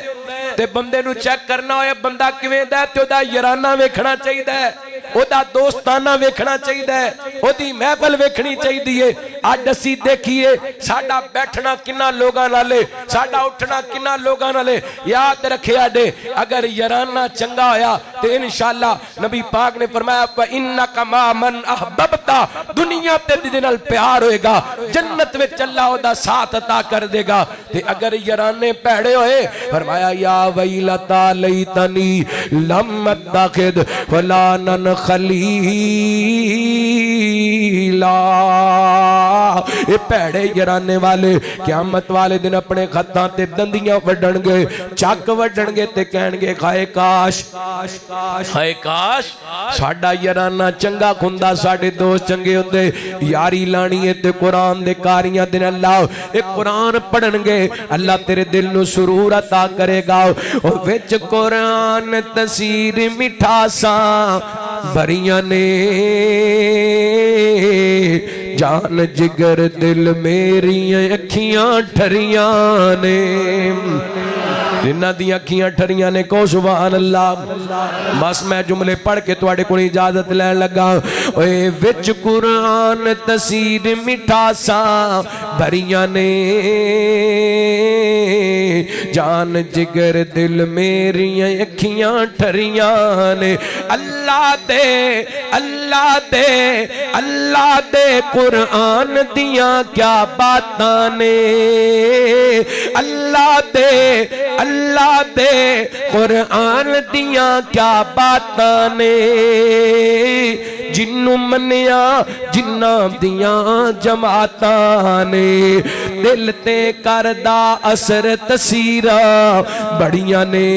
ते बंदे नूं चेक करना होए बंदा किवें दा ते ओदा याराना वेखना चाहिदा है, ओदा दोस्ताना वेखना चाहिदा है, ओदी महफिल वेखनी चाहिदी है। अज असी देखिए साडा बैठना किन्ना लोगां नाले, साडा उठना किन्ना लोगां नाले। याद रखिया दे अगर याराना चंगा होया तो इंशाअल्लाह नबी पाक ने फरमाया इन्नका मा मन अहबबता, दुनिया ते जिहदे नाल प्यार होएगा जन्नत विच अल्लाह ओदा साथ अता कर देगा। ते अगर याराने भैड़े होए फरमाया या वैलता लैतनी लम अत्तखिद फलानन खलीला। ये भैड़े याराने वाले क़यामत वाले दिन अपने खत्तां ते दंदियां वड्डणगे, चक वड्डणगे ते कहणगे हाय काश, हाय काश साडा याराना चंगा हुंदा, साडे दोस्त चंगे हुंदे। यारी लानी है ते कुरान दे कारियां दे अल्लाह ये कुरान पढ़णगे, अल्लाह तेरे दिल नू सुरूर अता करेगा। और विच कुरान तसीर मिठासा भरियां ने, जान जिगर दिल मेरियां अखियां ठरियां ने। जिन्हां दी अखियां ठरियां ने को सुभान अल्लाह। बस मैं जुमले पढ़ के तुहाडे कोल इजाजत लैन लगा। ओए विच कुरान तसीर मिठासा भरियां ने, जान जिगर दिल मेरियां अखियां ठरियां ने। अल्लाह दे अल्लाह दे अल्लाह दे कुरान दियां क्या बातां ने, अल्लाह दे कुरान दियां क्या बातां ने। जिन्नू मन्निया जिन्ना दियां जमातां ने, दिल ते करदा असर तसीरा बड़ियां ने,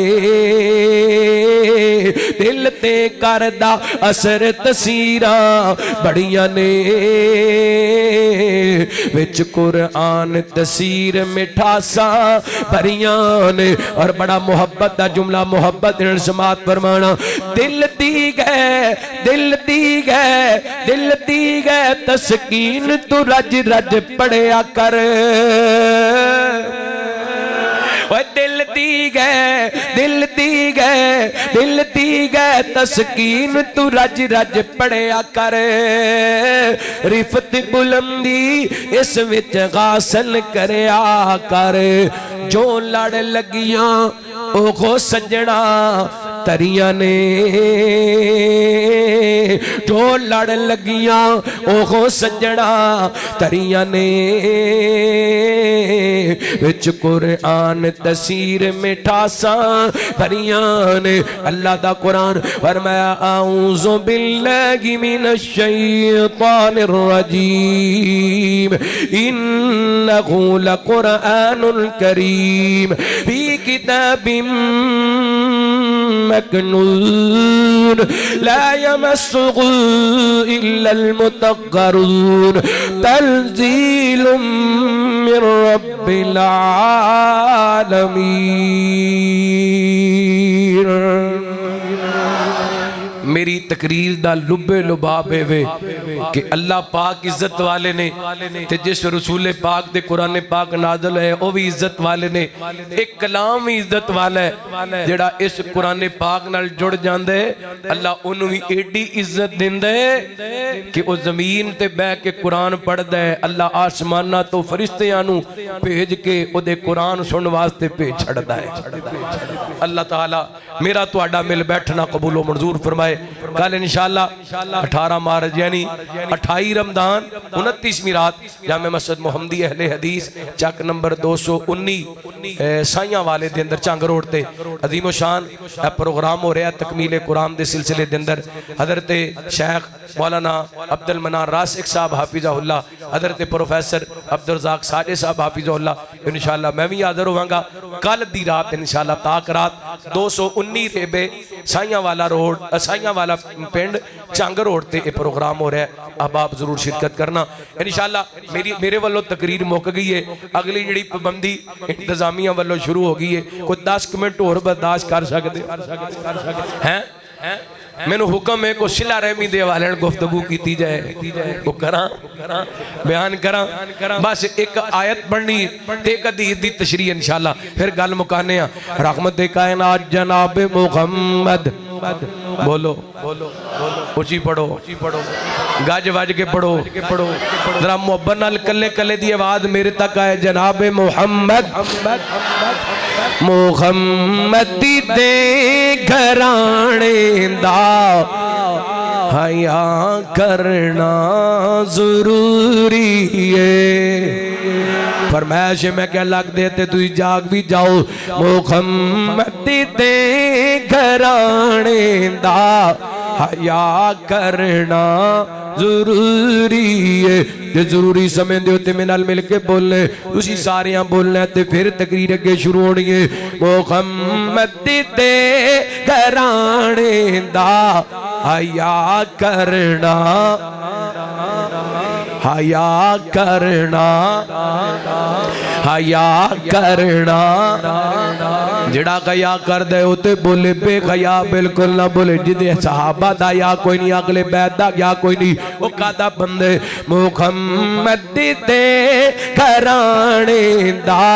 दिल ते करदा असर तसीरा बड़ियां ने। विच कुरान तसीर मिठासा भरियां ने। और बड़ा मोहब्बत का जुमला, मोहब्बत समात फरमाना। दिल दी गए दिल दी गए दिल दी गए तस्कीन तू रज रज पढ़िया कर। दिल दी गए दिल दी गए दिल दी गए तस्कीन तू रज रज पढ़िया कर। रिफत बुलंदी इस विच हासिल करया कर। जो लड़ लगियां ओहो सजना तरियां ने, जो लड़ लगियां ओहो सजना तरियां ने। विच कुरान तसीर मिठासा भरियां ने। अल्लाह दा कुरान फरमाया आऊज़ु बिल्लाहि मिनश शैतानिर रजीम इन्नहु लकुरआनुल करीम फी किताबिम मकनून ला यमस्सुहु इल्लल मुतहहरून तंज़ीलुम मिर रब्बिल आलमीन। मेरी तकरीर दा लुबे लुबाब वे कि अल्लाह पाक इज्जत वाले ने ते जिस रसूल पाक दे कुरान पाक नाज़िल है वो भी इज्जत वाले ने। एक कलाम भी इज्जत वाला है जेड़ा इस कुरान पाक नाल जुड़ जांदे अल्लाह उन्हों भी एडी इज्जत दिंदा है कि वो जमीन ते बैठ के कुरान पढ़दा है। अल्लाह आसमाना तो फरिश्तियां नू भेज के ओदे कुरान सुनने वास्ते भेज छड़दा है। अल्लाह ताला मेरा तुहाडा मिल बैठना कबूलो मंजूर फरमाए। कल इंशाअल्लाह 18 मार्च यानी 28 रमजान 29वीं रात जामे मस्जिद मोहम्मदी अहले हदीस चक नंबर 219 साइयां वाले दे अंदर चंग रोड ते अजीमो शान प्रोग्राम हो रहा है तकमील कुरान के सिलसिले के अंदर। हजरत शेख मौलाना अब्दुल मनान रासिक साहब हाफिज़हुल्लाह, हजरत प्रोफेसर अब्दुल रज़ाक साजे साहब हाफिज़हुल्लाह इंशाअल्लाह मैं भी हाजिर होवांगा कल दी रात इंशाअल्लाह ताक रात 219 रेबे साइयां वाला रोड साइयां वाला पिंड चंग रोड ते ये प्रोग्राम हो रहा है। अब आप जरूर शिरकत करना इंशाअल्लाह। मेरे वालों तकरीर मुक गई है, अगली जी पाबंदी इंतजामिया वालों शुरू हो गई है। कोई 10 मिनट होर बर्दाश्त कर सकते हैं? मैनू हुक्म है को सिला रहमी दे वाले गुफ्तगू की जाए को करा बयान करा बस एक आयत पढ़नी ते एक हदीस दी तशरीह इंशाअल्लाह फिर गल मुकाने आ। रहमत कायनात जनाब मुहम्मद बोलो बोलो बोलो ऊंची पढ़ो गज वज के पढ़ो जरा मोहब्बत नाल कले कले दी आवाज मेरे तक आए जनाब मुहम्मद मुहम्मद दे घराने दा हया करना जरूरी है। फरमाइश मैं क्या लग देते तुझ जाग भी जाओ मुहम्मद दे घराने दा हया करना जरूरी है। जे जरूरी समय दे उत्ते मेरे नाल मिल के बोलने उसी सारियां बोलना ते फिर तकरीर अगे शुरू होनी है। मुहम्मद दे घराने दा हया करना हया करना हया करना जिड़ा कया कर दे उते बोले बेखया बिल्कुल ना बोले जिदे सहाबा दा या कोई नहीं अगले बैत दा या कोई नहीं वो कादा बंदे मुहम्मद दे घराने दा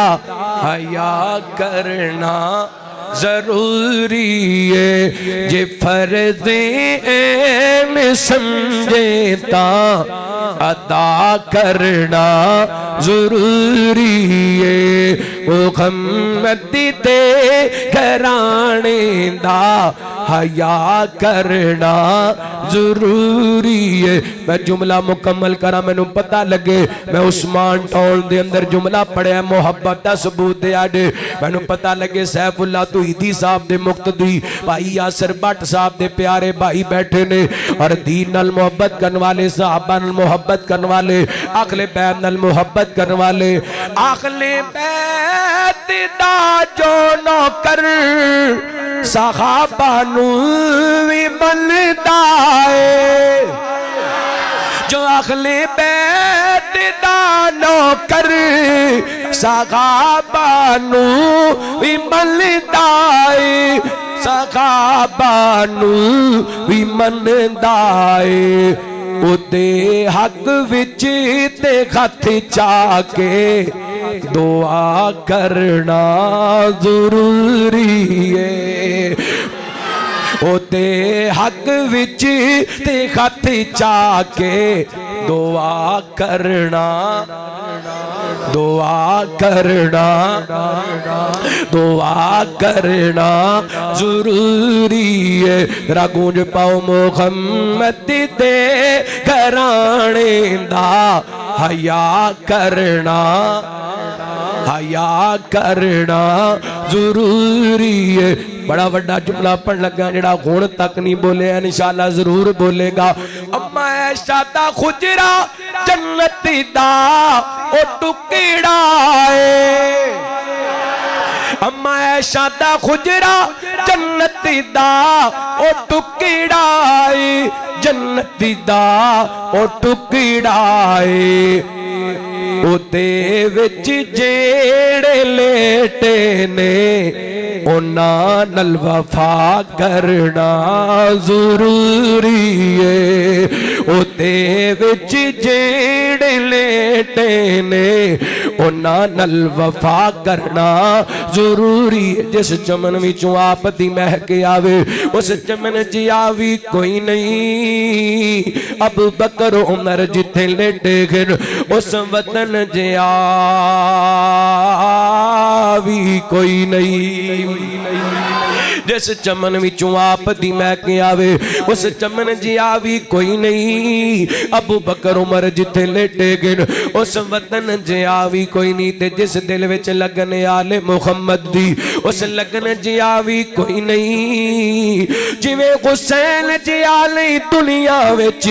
हया करना जरूरी है। जे फर्ज़े ऐन समझे ता अदा करना जरूरी है। मुहम्मद दे घराने दा हया करना जरूरी है। मैं जुमला मुकम्मल करा मैनू पता लगे मैं उस्मान टॉल दे अंदर जुमला पढ़िया मुहब्बत दा सबूत दे आडे मैनू पता लगे सैफुल्ला तुहीदी साहब दे मुक्तदी भाई यासर भट्ट साहब दे प्यारे भाई बैठे ने और दीन नाल मोहब्बत करने वाले सहाबा नाल मोहब्बत करने वाले अगले बैत नाल मोहब्बत करने वाले अगले बैत दा जो नौकर सहाबा नू भी मनदा है जो अगले बैत दा नौकर सहाबा नू भी मनदा है सहाबा नू भी मनदा है। उदे हक विच ते हथ चाके दुआ करना जरूरी है। ओदे हक विच ते हथ चाके दुआ करना दुआ करना दुआ करना जरूरी है। जरा गूंज पाओ मुहम्मद दे घराने दा हया करना हया करना जरूरी है। बड़ा वड्डा जुमला पढ़ लगा जेड़ा हुण तक नहीं बोले इंशाअल्लाह जरूर बोलेगा। अम्मा ऐशा दा खुजरा जन्नत दा ओ टुकड़ा है अम्मा ऐशा दा खुजरा जन्नत दा ओ टुकड़ा है जन्नत दा ओ टुकड़ा है। उदे विच जेड़े लेटे ने उन्ना नल वफा करना जरूरी है। उदे विच जेड़े लेटे ने उन्ना नल वफा करना जरूरी है। जिस चमन विचों आप दी महक आवे उस चमन च आवी कोई नहीं। अबू बकर उमर जिथे लेटे गिर उस वतन च आवी कोई नहीं। जिस चमन विचों आप दी महक आवे उस चमन च आवी कोई नहीं। अबू बकर उमर जिथे लेटे गिन उस वतन च आवी कोई नहीं। ते जिस दिल विच लगन आले मुहम्मद दी उस लगन च आवी कोई नहीं। जिवें हुसैन च आले दुनिया विच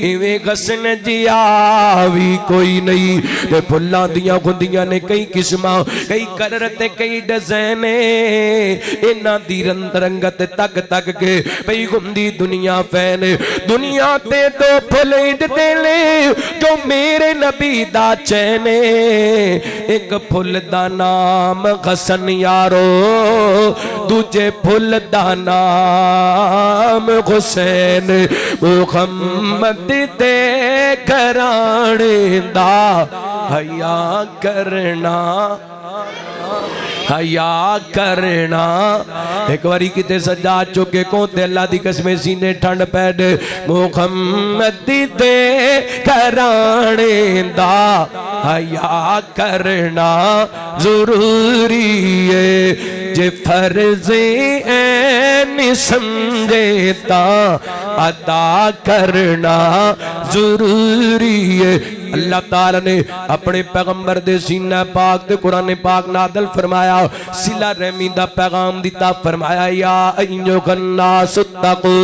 इवें गसन च आवी कोई नहीं। ते फुल्लां दियां खुंदियां ने कई किस्मां कई कलर ते कई डिजाइन इन्हां दी रंगत तक तक के पई घुमदी दुनिया फैन। दुनिया ते तो फुल इंजदे ने जो मेरे नबी दा चैन। एक फुल दा नाम हसन यारो दूजे फुल दा नाम हुसैन। मुहम्मद दे घराने दा हया करना हया करना। एक बारी किते सजा चुके को ते अल्लाह दी कसम सीने ठंड पै दे मुहम्मद दे कराने दा हया करना जरूरी है। जे फर्ज़े ऐन समझे ता अदा करना जरूरी है। अल्लाह ताला ने अपने पैगंबर दे सीना पाक ते कुरान पाक नादल फरमाया, सिला रहमी दा पैगाम दिता, फरमाया या अय्युहन्नास तक़ू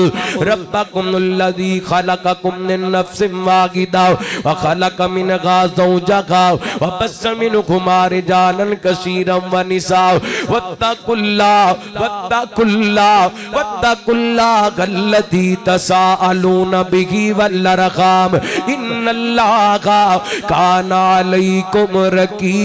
रब्बकुमुल्लज़ी खलक़कुम मिन नफ्सिन वाहिदा व खलक़ मिनहा ज़ौजहा व बस्सा मिनहुमा रिजालन कसीरन व निसा वत्तकुल्लाह अल्लज़ी तसाअलूना बिही वल अरहाम इन्नल्लाहा काना अलैकुम रकीबा।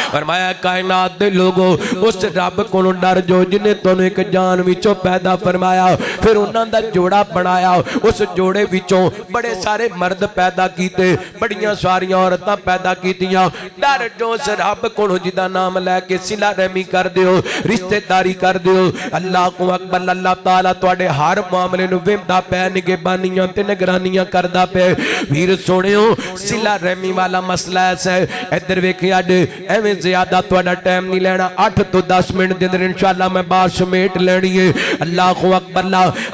फरमाया कायनात दे लोगो उस रब को डर जो जिन्हें तुहानू एक जान विचों पैदा फरमाया, फिर उन्हां दा जोड़ा बनाया, उस जोड़े विचों बड़े सारे मर्द पैदा कीते, बड़ियां सारियां औरतां पैदा कीतियां। डर जो उस रब को जिदा नाम लैके सिला रहमी कर दिओ, रिश्तेदारी कर दिओ। अल्लाह को अकबर। अल्लाह ताला तुहाडे हर मामले नूं वेंदा पै, निगहबानियां ते निगरानियां करदा पे। वीर सोहणिओ सिला रहमी वाला मसला ऐसा है। इधर वेखे अज एवें ज्यादा तुहाडा टाइम नहीं लेना, 8 तो 10 मिनट दे अंदर इंशाअल्लाह मैं बात समेट लेनी है। अल्लाह को अकबर।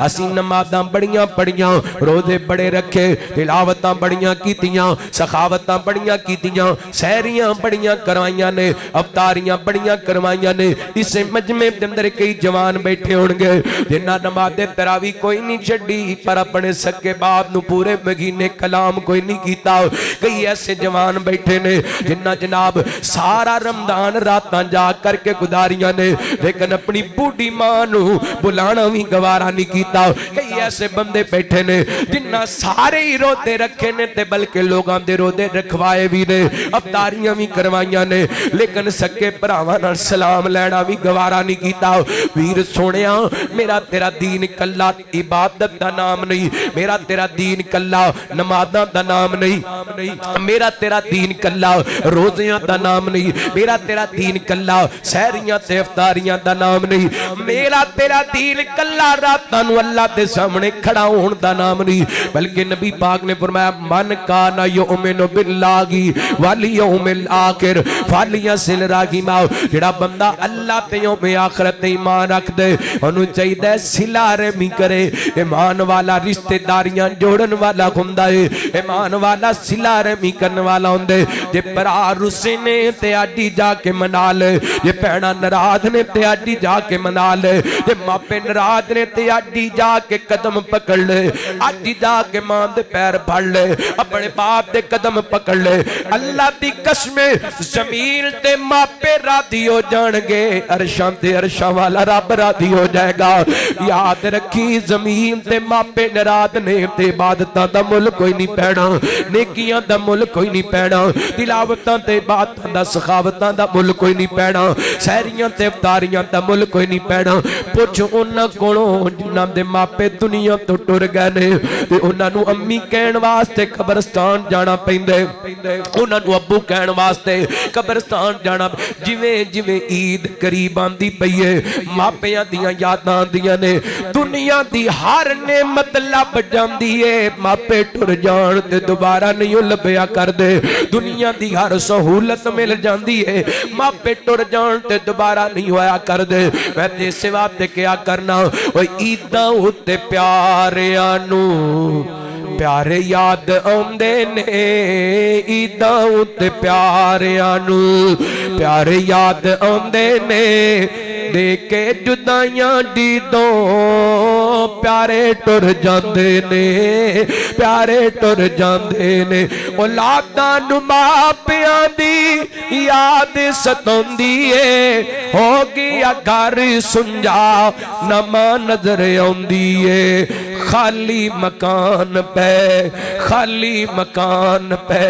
असीं नमाज़ां बड़ियां पढ़ियां, रोजे बड़े रखे, तिलावतां बड़ियां कीतियां, सखावतां बड़ियां कीतियां, सहरियां बड़ियां करवाइयां ने, अवतारियां बड़ियां करवाइयां ने। इस मजमे दे अंदर कई जवान बैठे होणगे जिन्हां नमाज़े तरावी कोई नहीं छड्डी, पर अपने सके बाप नूं पूरे महीने कलाम कोई नहीं कीता। कई ऐसे जवान बैठे ने जिन्हां जनाब सारा रमजान रातां जाग करके गुजारियां ने, लेकिन अपनी बूढ़ी मां नूं बुलाना भी गवारा नहीं कीता। कई ऐसे बंदे बैठे ने जिन्हां सारे ही रोदे रखे ने ते बल्कि लोगां दे रोदे रखवाए भी ने, अवतारियां भी करवाइयां ने, लेकिन सके भरावां नाल सलाम लेना भी गवारा नहीं कीता। वीर सोहणिया मेरा तेरा दीन कल्ला इबादत दा नाम नहीं, मेरा तेरा दीन कल्ला नमाज़ां दा नाम नहीं, मेरा तेरा दीन कल्ला रोज़ियां दा नाम नहीं, मेरा तेरा दीन कल्ला सहरियां ते इफ्तारियां दा नाम नहीं, मेरा तेरा दीन कल्ला रातां नूं अल्लाह दे सामने खड़ा होण दा नाम नहीं। बल्कि नबी पाक ने फरमाया मन काना युमिनु बिल्लाहि वल यौमिल आखिर फलियसिल रहिमा। जेड़ा बंदा अल्लाह ते यौम आखिरत ते ईमान रखदे ओनू चाहिदा सिला रहमी करे। ईमान वाला रिश्तेदारियां जोड़न वाला हुंदा है, ईमान वाला सिला रहमी करन वाला हुंदे। जे भरा रुसे ने ते आडी जाके मना ले, जे भैणा नाराज ने ते आडी जाके मना ले, जे मापे नाराज ने ते आडी जाके कदम पकड़ ले, आडी जाके मां दे पैर फड़ ले, अपने बाप दे कदम पकड़ ले। अल्लाह दी कसम जमीन ते मापे राधी हो जाणगे, अरशां ते अरशां वाला रब राधी हो जाएगा। याद रखी जमीन ते मापे नाराज ने ते इबादतां दा मुल कोई नहीं पैना, नेकियां दा मुल कोई नहीं पैना, तिलावतां ते इबादतां दा सखावतां दा मुल कोई नहीं पैना, सहरियां ते इफ्तारियां दा मुल कोई नहीं पैना। पुछ उन्हां कोलों जिन्हां दे मापे दुनिया तो टुर गए ने ते उन्हां नूं अम्मी कहण वास्ते कब्रिस्तान जाना पैंदा, उन्हां नूं अब्बू कहण वास्ते कब्रिस्तान जाना। जिवें जिवें ईद करीब आंदी पई है मापियां दियां यादां आंदियां ने, दुनिया दी हर नेमत लभ जांदी है, मापे टुर जाण ते दोबारा नहीं लभया करदे। दुनिया दी हर सहूलत मिल जाती है, मापे टुर जान ते दोबारा नहीं होया कर दे। मैं इस वास्ते क्या करना ईदां उत्ते प्यारियां नूं प्यारे याद आउंदे ने, ईदां उत्ते प्यारियां नूं प्यारे याद आउंदे ने, देखे जुदाइयां दी दो प्यारे टुर जांदे ने, प्यारे टुर जांदे ने। औलादां नूं मापियां दी याद सताउंदी है, हो गया घर सुंजा नमा नजर आउंदी है। खाली मकान पे खाली मकान पे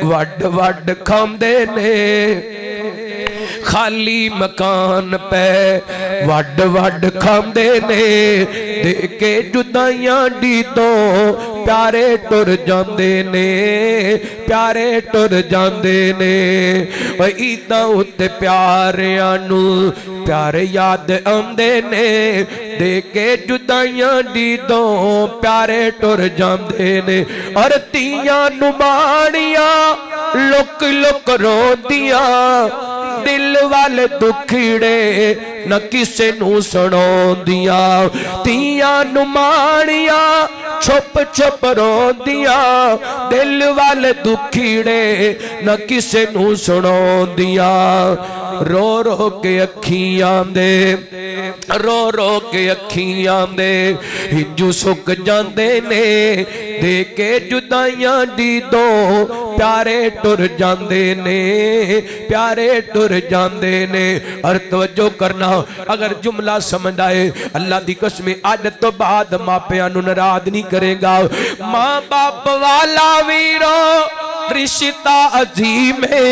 वड वड खांदे ने, खाली मकान पे वड वड खांदे ने, दे के जुदाइयां दी तो प्यारे टुर जांदे ने, प्यारे टुर जांदे ने। ईदां उत्ते प्यारियां नू प्यारे याद आंदे ने, दे के जुदाइयां दी तो प्यारे टुर जांदे ने। और तियां नू माणियां लुक लुक रोंदियां, दिल वाले दुखड़े न किसे नू सुनाउंदियां। तियां नू माणियां छुप छुप रोंदियां, दिल वाले दुखड़े न किसे नू सुनाउंदियां। रो रो के अखियां दे, रो रो के अखियां दे हिंजू सुक जांदे ने, दे के जुदाइयां दी दो प्यारे टुर जांदे ने, प्यारे टुर जांदे ने। और तवज्जो करना, अगर जुमला समझ आए अल्लाह दी कसम अज तो बाद मापियां नू नाराज नहीं करेगा। मां बाप वाला वीरो रिश्ता अजीम है,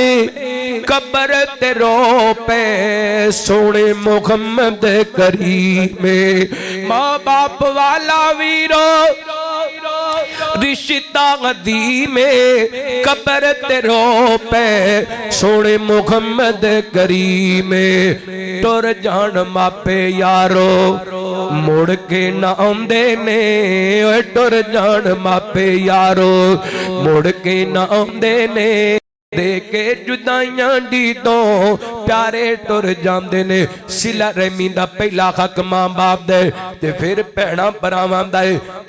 कब्र ते रो पे सोने मुहम्मद करीम। मां बाप वाला वीरो रिश्ता अजीम है, कब्र ते रो पे सोने मुहम्मद करीम। टुर जान मापे यारो मुड़ के ना आंदे ने, टुर जान मापे यारो मुड़ के ना आंदे ने, दे के जुदाइयां दी तो प्यारे टुर जांदे ने। सिला रहमी दा पहला हक मां बाप दे, ते फिर भैणा भरावां दा।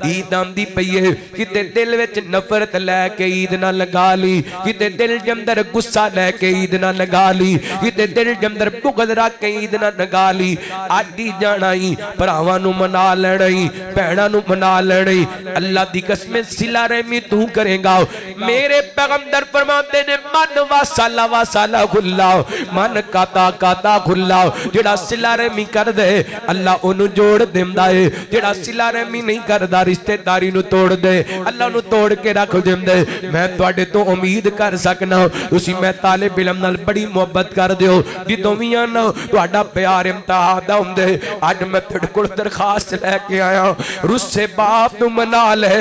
ईद आंदी पई है, किते दिल विच नफरत लैके ईद ना लगा ली, किते दिल दे अंदर गुस्सा लैके ईद ना लगा ली, किते दिल दे अंदर बुग़्ज़ रख के ईद ना लगा ली। अज ही जाना ही भरावां नू मना लेना ही, भैणा नू मना लेना ही। अल्लाह दी कसम सिला रहमी तू करेगा। मेरे पैगंबर फरमाते ने मन वासाला खुल्लाओ, मन काता खुल्लाओ। जेड़ा सिला रहमी कर दे अल्लाह ओनू जोड़ देंदा है, जेड़ा सिला रहमी नहीं करदा रिश्तेदारी नू तोड़ दे अल्लाह नू तोड़ के रख देंदे। मैं तुहाडे तो उम्मीद कर सकना तुसी मैं तालिब इल्म नाल बड़ी मुहब्बत कर दियो, जिदों वी आना तुहाडा प्यार इम्तिहान दा हुंदे। अज मैं तेरे कोल दरखास्त लेके आया, रुस्से बाप नू मना ले,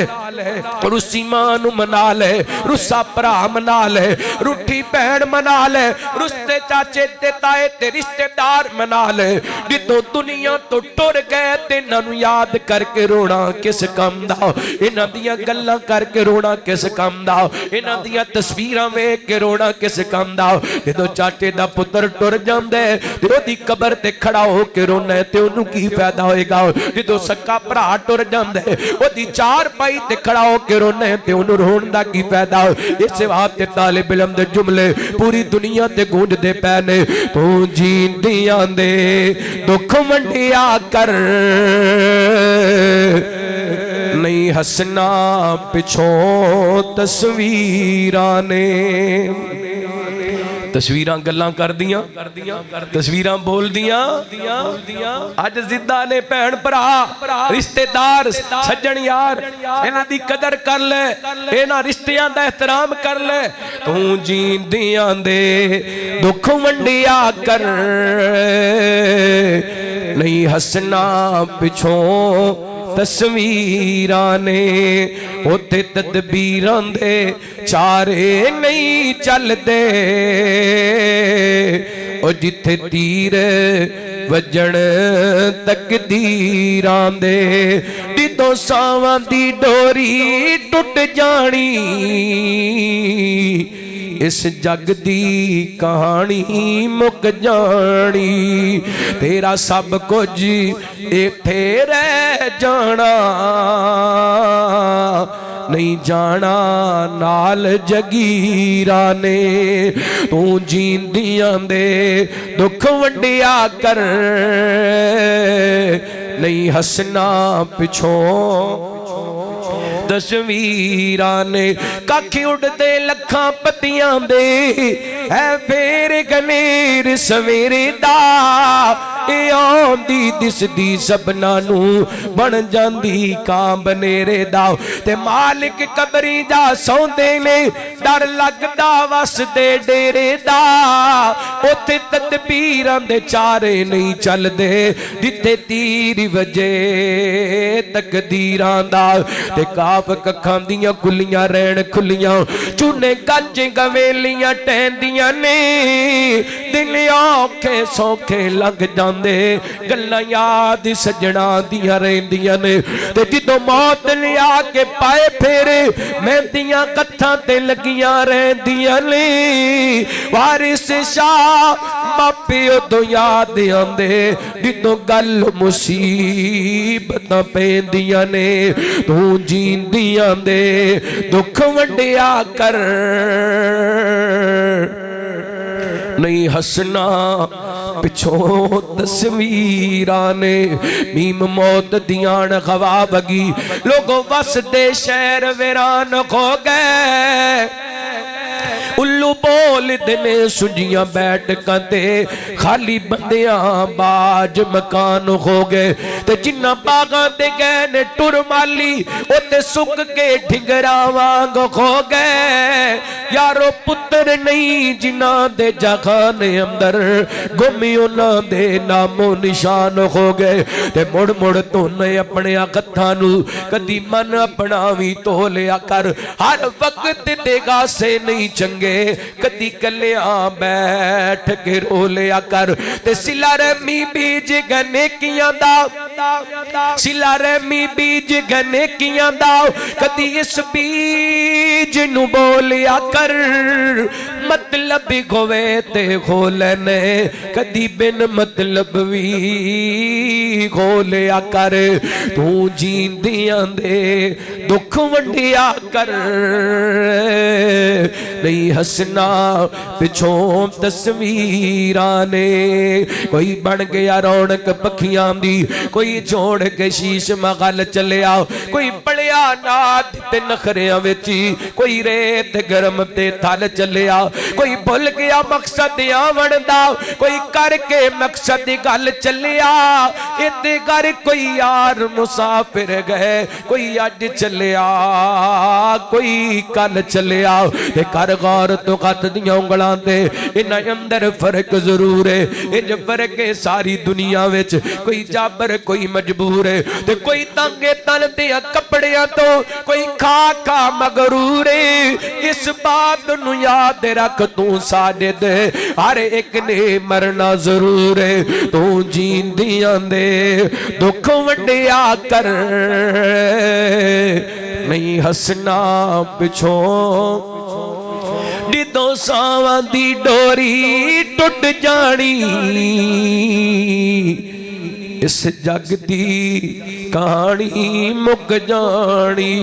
रुस्सी मां नू मना ले, रुस्सा भरा मना ले, रूठी भैन मना ले, रुस्ते चाचे ते ताए ते रिश्तेदार मना ले। जिदों दुनिया तो टुर गए ते इन्हां नू याद करके रोना किस काम दा, इन्हां दियां गल्लां करके रोना किस काम दा, इन्हां दियां तस्वीरां वेख के रोना किस काम दा। जदों चाचे दा पुत्र टुर जांदा है ते ओदी कबर ते खड़ा हो के रोना है ते ओनू की फायदा होएगा। जदों सक्का भरा टुर जांदा है ओदी चार पाई ते खड़ा हो के रोना है ते ओनू रोण दा की फायदा। इस वास्ते तालिब इल्म दे जुमले पूरी दुनिया ते गूंजदे पै ने। तू जींदियां दे दुख वंडिया कर, नहीं हसना पिछों तस्वीरां ने। तस्वीरां गल्लां कर दियां, तस्वीरां बोल दियां। अज जिद्दा ने भैन भरा रिश्तेदार सज्जन यार इन्हां दी कदर कर ले, इन्हां रिश्तियां दा एहतराम कर ले। तू जींदियां दे दुख वंडिया कर, नहीं हसना पिछों तस्वीरां ने। उत्ते तदबीरां दे चारे नहीं चलदे, ओ जिथे तीर वजन तकदीरां दे। जिदों सावां दी डोरी टुट जानी, इस जग दी कहानी मुक जानी। तेरा सब कुछ इत्थे रह जाना, नहीं जाना नाल जगीरा ने। तू जींदियां दे दुख वंडिया कर, नहीं हसना पिछों तस्वीरां ने। कख उड़दे लखां पत्तियां दे है फेर गनेर सवेरे दा, ਇਹ ਆਉਂਦੀ ਦਿਸਦੀ सबना नू बन जांदी कां बनेरे दा ते मालिक कबरी जा सौंदे ने डर लगदा वसदे डेरे दा उथे तदबीरां दे चारे नहीं चलदे जिथे तीर वजे तकदीरां दा ते काफ कखां दियां कुलियां रहन खुलियां चूने गज गवेलियां टहंदियां ने दिन औखे सौखे लंघ जांदे गल्लां याद सजना दियां रहिंदियां ने ते जिदों मौत लिया के पाए फेरे मेहंदियां कत्थां ते लगियां रहिंदियां ने वारिस शाह मापे उदों याद आंदे जिदों गल मुसीबतां पैंदियां ने तू जींदियां दे दुख वंडिया कर नहीं हसना पिछों तस्वीरां ने मीम मौत दियान खवा बगी लोगों वसदे शहर वीरान हो गए उल्लू बोल दिने सुजियां बैठ कंते खाली बंदियां बाज मकान हो गए ते जिन्ना बागां ते गए ने टुर माली ओते सुक के ढिंगरा वांग हो गए यारो पुत्र नहीं जिन्ना दे जखाने अंदर गुमी उन्हां दे नामो निशान हो गए ते मुड़ मुड़ तोने अपने हत्थां नू कदी मन अपना भी धो लिया कर हर वक्त ते गासे नहीं चंगे कदी कलिया बैठ के रो लिया कर ते सिला रमी बीज गने कियां दा सिला रमी बीज गने कियां दा कदी इस बीज नु बोलिया कर मतलब होवे ते खोलने कदी बिन मतलब भी खोलिया कर तू जींदियां दे दुख वंडिया कर नहीं हसना पिछों तस्वीरां ने कोई बन गया रौनक पखियां दी कोई छोड़ के शीश मगल चलिया कोई पड़िया नाथ ते नखरियां विच कोई रेत गरम ते थल चलिया कोई भुल गया मकसद आवण दा कोई करके मकसद दी गल चलिया इते कर कोई यार मुसाफिर गए कोई अज चलिया कोई कल चलिया ते कर गौर तो कत दियां उंगलां ते इन्हां अंदर फर्क जरूर है इंज फर्क है सारी दुनिया विच कोई जाबर कोई मजबूर है ते कोई तंगे तन ते कपड़ियां तो कोई खा खा मगरूर है इस बात नु याद रख तू साडे दे हर एक ने मरना जरूर है तू जींदियां दे दुख वंडिया कर नहीं हसना पिछों जिदों सावां दी डोरी टुट जानी इस जग दी कहानी मुक जानी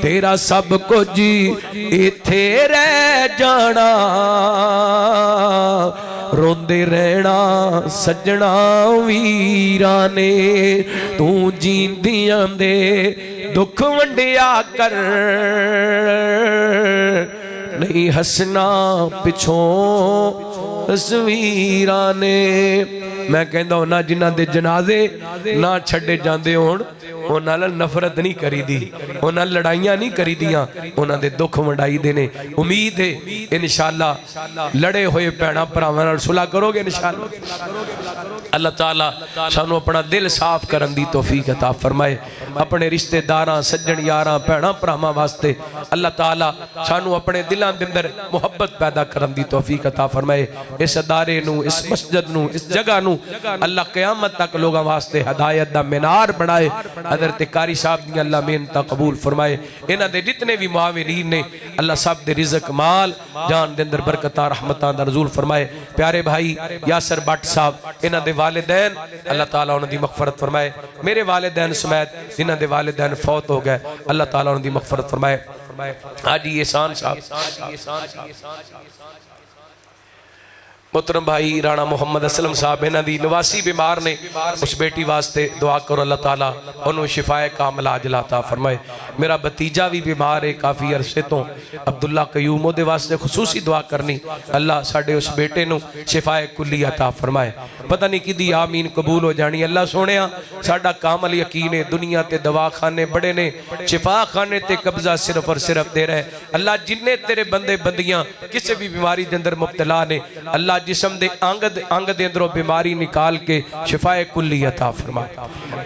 तेरा सब कुछ इथे रह जाना रोंदे रहना सजना वीरां ने तू जींदियां दे दुख वंडिया कर नहीं हसना पिछों तस्वीरां ने मैं कहंदा हुन्ना जिन्हां दे जनाजे ना छड्डे जांदे होण उन्हां नाल नफरत नहीं करीदी उन्हां लड़ाइयां नहीं करीदियां उन्हां दे दुख वंडाई दे ने उम्मीद है इंशाअल्लाह लड़े होए भैणां भरावां नाल सुलह करोगे इंशाअल्लाह अल्लाह ताला सानू अपना दिल साफ करन दी तौफीक अता फरमाए अपने रिश्तेदारां सज्जन यारां भैणां भरावां वास्ते अल्लाह ताला सानू अपने दिलां दे अंदर मुहब्बत पैदा करन दी तौफीक अता फरमाए इस अदारे नू इस मस्जिद नू इस जगह नू अल्लाह क़यामत तक लोगों वास्ते हदायत दा मीनार बनाए हज़रत कारी साहब दी अल्लाह मेहनत कबूल फरमाए इन्हां दे जितने भी मुआविनीन ने अल्लाह सब दे रिज़्क माल जान दे अंदर बरकतां रहमतां दा नज़ूल फरमाए प्यारे भाई यासर भट्ट साहब इन्हां दे वालिदैन अल्लाह ताला उन्हां दी मग़फ़िरत फरमाए मेरे वालिदैन समेत जिन्हां दे वालिदैन फौत हो गए अल्लाह ताला उन्हां दी मग़फ़िरत फरमाए हाजी एहसान साहब मोहतरम भाई राणा मुहम्मद असलम साहब इन्हां दी नवासी बीमार ने, उस बेटी वास्ते दुआ करो अल्लाह ताला उन्होंने शिफाए कामिल आजिल अता फरमाए। मेरा भतीजा भी बीमार है काफ़ी अरसे तो, अब्दुल्ला कयूम, उहदे वास्ते खुसूसी दुआ करनी अल्लाह साडे उस बेटे नूं शिफाए कुल्ली अता फरमाए। पता नहीं किदी आमीन कबूल हो जानी। अल्लाह सोहणिया साडा कामल यकीन है दुनिया ते दवाखाने बड़े ने, शिफा खाने ते कब्जा सिर्फ और सिर्फ दे रहे। अल्लाह जिन्ने तेरे बंदे बंदियां किसी भी बीमारी के अंदर मुब्तला ने, अल्लाह जिस्म दे अंग दे अंदरों बीमारी निकाल के शिफाए कुल्ली अता फरमा।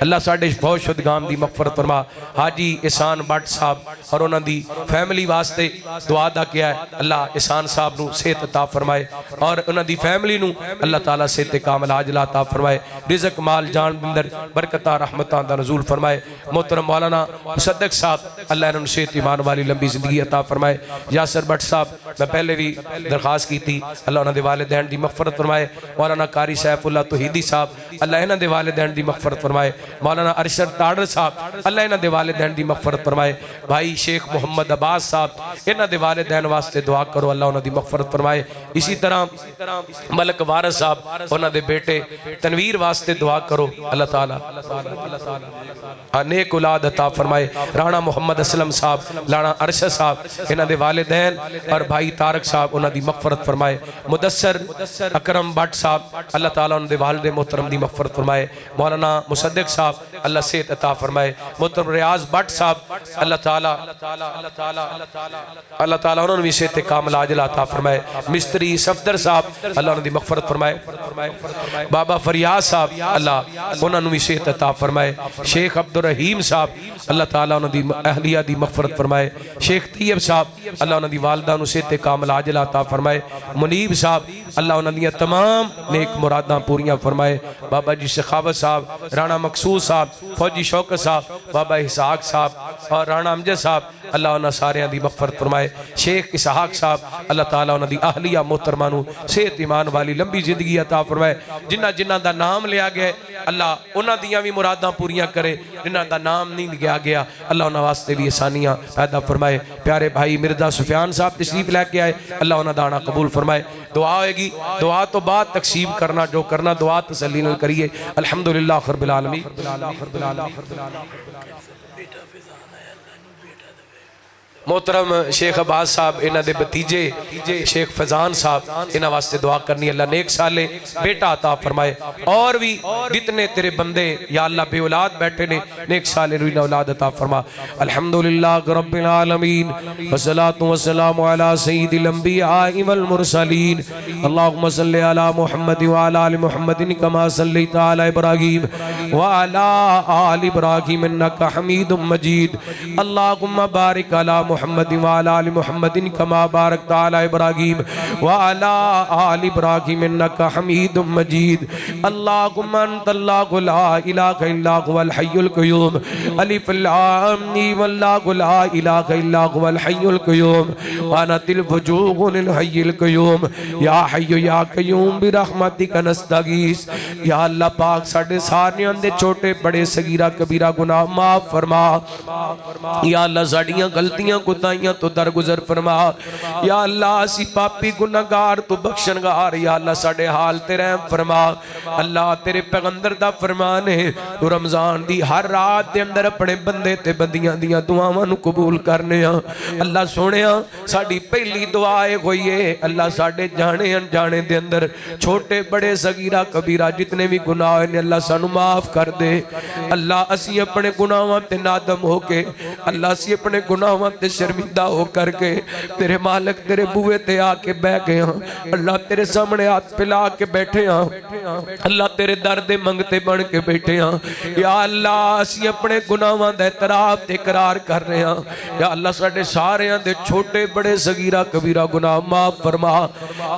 अल्लाह साडे फौज शुदगाम दी मगफरत फरमा। हाजी एहसान भट्ट साहब और उन्हां दी फैमिली वास्ते दुआ दा किया है, अल्लाह एहसान साहब नूं सेहत अता फरमाए और उन्हां दी फैमिली नूं अल्लाह ताला सेहत कामिल आजिल अता फरमाए। रिज़क माल जान बिंदर बरकतां रहमतां दा नज़ूल फरमाए। मोहतरम मौलाना मुसद्दक साहब अल्लाह इन्हां नूं सेहत ईमान वाली लंबी जिंदगी अता फरमाए। यासर भट्ट साहब मैं पहले भी दरखास्त की थी, अल्लाह उन्हां दे वालिदैन दी मगफरत फरमाए। मौलाना कारी सैफुल्लाह तौहीदी साहब अल्लाह इन्हां दे वालिदैन दी मगफरत फरमाए। मौलाना अरशद ताड़र साहब अल्लाह इन्हां दे वालिदैन दी मगफरत फरमाए। भाई शेख मोहम्मद अब्बास साहब इन्हां दे वालिदैन वास्ते दुआ करो अल्लाह उन्हां दी मगफरत फरमाए। इसी तरह मलक वारिस साहब उन्हां दे बेटे तनवीर वास्ते दुआ करो अल्लाह ताला नेक औलाद अता फरमाए। राणा मोहम्मद असलम साहब, राणा अरशद साहब इन्हां दे वालिदैन और भाई तारक साहब उन्हां दी मगफरत फरमाए। मुदस्सर अकरम भट्ट साहब अल्लाह ताला उन्हां दे वालिद मोहतरम दी मगफरत फरमाए। मौलाना मुसद्दक साहब अल्लाह सेहत अता फरमाए। मोहतरम रियाज भट्ट साहब अल्लाह ताला उन्होंने भी सेहत कामिल आजिल अता फरमाए। मिस्त्री सफदर साहब अल्लाह उन्हां दी मगफरत फरमाए। बाबा फरियाद साहब अल्लाह उन्होंने भी सेहत अता फरमाए। शेख अब्दुल रहीम साहब अल्लाह ताला उन्हां दी अहलिया दी मगफरत फरमाए। शेख तैयब साहब अल्लाह उन्हां दी वालिदा नूं सेहत कामिल आजिल अता फरमाए। मुनीब साहब अल्लाह उन्हां दी तमाम नेक मुरादां पूरियां फरमाए। बाबा जी सखावत साहब, राणा मकसूद साहब, फौजी शौकत साहब, बाबा इसहाक साहब और राणा अमजद साहब अल्लाह उन्हां सारियां दी मगफरत फरमाए। शेख इसहाक साहब अल्लाह ताला उन्हां दी अहलिया मोहतरमा नूं सेहत ईमान वाली लंबी जिंदगी अता फरमाए। जिन्हां जिन्हां दा नाम लिया गया अल्लाह उन्हां दियां भी मुरादां पूरियां करे, जिन्हां दा नाम नहीं लिया गया अल्लाह उन्हां वास्ते भी आसानियां पैदा फरमाए। प्यारे भाई मिर्जा सुफियान साहब तशरीफ लैके आए, अल्लाह उन्हां दा आना कबूल फरमाए। दुआ होएगी, दुआ तो बाद तकसीम करना, जो करना दुआ तसल्ली नाल करिए। अल्हम्दुलिल्लाह रब्बिल आलमीन। मोहतरम शेख अब्बास साहब इन्हां दे भतीजे शेख फैजान साहब इन्हां वास्ते दुआ करनी अल्लाह नेक साले बेटा अता फरमाए। और भी जितने तेरे बंदे या अल्लाह बे औलाद बैठे ने नेक साले नूं औलाद अता फरमा। अल्हम्दुलिल्लाह रब्बिल आलमीन वस्सलातु वस्सलामु अला सय्यिदिल अंबिया वल मुरसलीन। अल्लाहुम्मा सल्लि अला मुहम्मद व अला आलि मुहम्मदिन कमा सल्लैता अला इब्राहीम व अला आलि इब्राहीम इन्नका हमीदुम मजीद। अल्लाहुम्मा बारिक अला मुहम्मद व अला आलि मुहम्मदिन कमा बारकता अला इब्राहीम व अला आलि इब्राहीम इन्नका हमीदुम मजीद। अल्लाहुम्मा अंतल्लाहु ला इलाहा इल्ला हुवल हय्युल क़य्यूम। अलिफ लाम मीम अल्लाहु ला इलाहा इल्ला हुवल हय्युल क़य्यूम व अनतिल वजूहुल हय्युल क़य्यूम। या हय्यु या क़य्यूम बिरहमतिका नस्तगीस। या अल्लाह पाक साडे सारियां दे छोटे बड़े सगीरा कबीरा गुनाह माफ फरमा। या अल्लाह साडियां गलतियां कुताइयां तो दरगुजर फरमा। या अल्लाह असी पापी गुनाहगार तो बख्शनगार, या अल्लाह साडे हाल ते रहम फरमा। अल्लाह तेरे पैगंबर दा फरमान है तू रमजान दी हर रात दे अंदर अपने बंदे ते बंदियां दियां दुआवां नूं कबूल करने आ। अल्लाह सोहणिया साडी पहली दुआ होई है अल्लाह साडे जाने अनजाने दे अंदर छोटे बड़े सगीरा कबीरा जितने भी गुनाह ने अल्लाह सानू माफ कर दे। अल्लाह असी अपने गुनाहां ते नादम होके, अल्लाह असी अपने गुनाहां ते शर्मिंदा हो करके तेरे मालिक तेरे बूहे ते आके बह गए हैं। अल्लाह तेरे सामने हाथ फैला के बैठे हैं। अल्लाह तेरे दर दे मंगते बन के बैठे हैं। या अल्लाह असी अपने गुनाहां दा इतराफ ते इकरार कर रहे हैं। या अल्लाह साडे सारियां दे छोटे बड़े सगीरा कबीरा गुनाह माफ फरमा।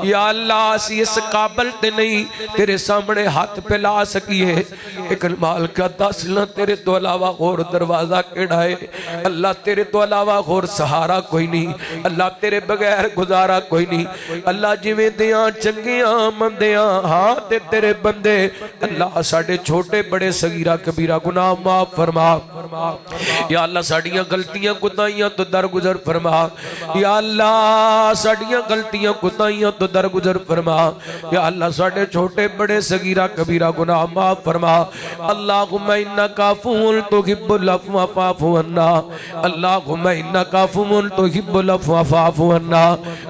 या अल्लाह असी इस काबिल ते नहीं तेरे सामने हाथ फैला सकीए लेकिन मालिका दस ना तेरे तो अलावा होर दरवाजा केड़ा है। अल्लाह तेरे तो अलावा होर सहारा कोई नहीं। अल्लाह तेरे बगैर गुजारा कोई नहीं। अल्लाह जिवें दियां चंगियां मंदियां हाँ ते तेरे बंदे अल्लाह साडे छोटे बड़े सगीरा कबीरा गुनाह माफ फरमा। या अल्लाह साडियां गलतियां कुताइयां तो दरगुजर फरमा। या अल्लाह साडियां गलतियां कुताइयां तो दरगुजर फरमा। या अल्लाह साडे छोटे बड़े सगीरा कबीरा गुनाह माफ फरमा। अल्लाहुम्मा इन्नका अफ़्वुन तुहिब्बुल अफ़्व फ़अफ़ु अन्ना। अल्लाहुम्मा इन्नका अफ़्वुन तुहिब्बुल अफ़्व फ़अफ़ु अन्ना।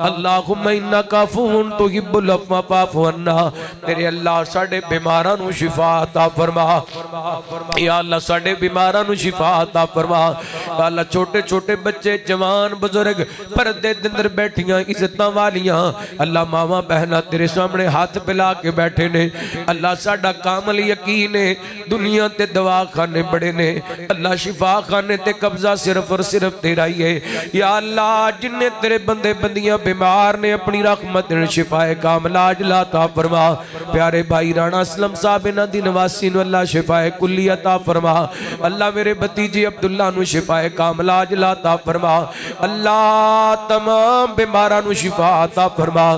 अल्लाहुम्मा इन्नका अफ़्वुन तुहिब्बुल अफ़्व फ़अफ़ु अन्ना। तेरे अल्लाह साडे बीमारां नूं शिफा अता फरमा। या अल्लाह साडे बीमारां नूं शिफा अता फरमा। या अल्लाह छोटे छोटे बच्चे जवान बुजुर्ग पर्दे दे अंदर बैठियां इज्जतां वालियां अल्लाह मावां बहना तेरे सामने हाथ पिला के बैठे ने। अल्लाह साडा कामल यकीन है दुनिया ते दवाखाने बड़े ने अल्लाह शिफा खाने ते कब्जा सिर्फ और सिर्फ तेरा ही है। या अल्लाह जिन्ने तेरे बंदे बंदियां बीमार ने अपनी रहमत नाल शिफाए कामलाज लाता फरमा। प्यारे भाई राणा असलम साहब इन्हां दी नवासी नूं अल्लाह शिफाए कुल्ली अता फरमा। अल्लाह मेरे भतीजे अब्दुल्ला नूं शिफाए कामलाज लाता फरमा। अल्लाह तमाम बीमारां नूं शिफा अता फरमा।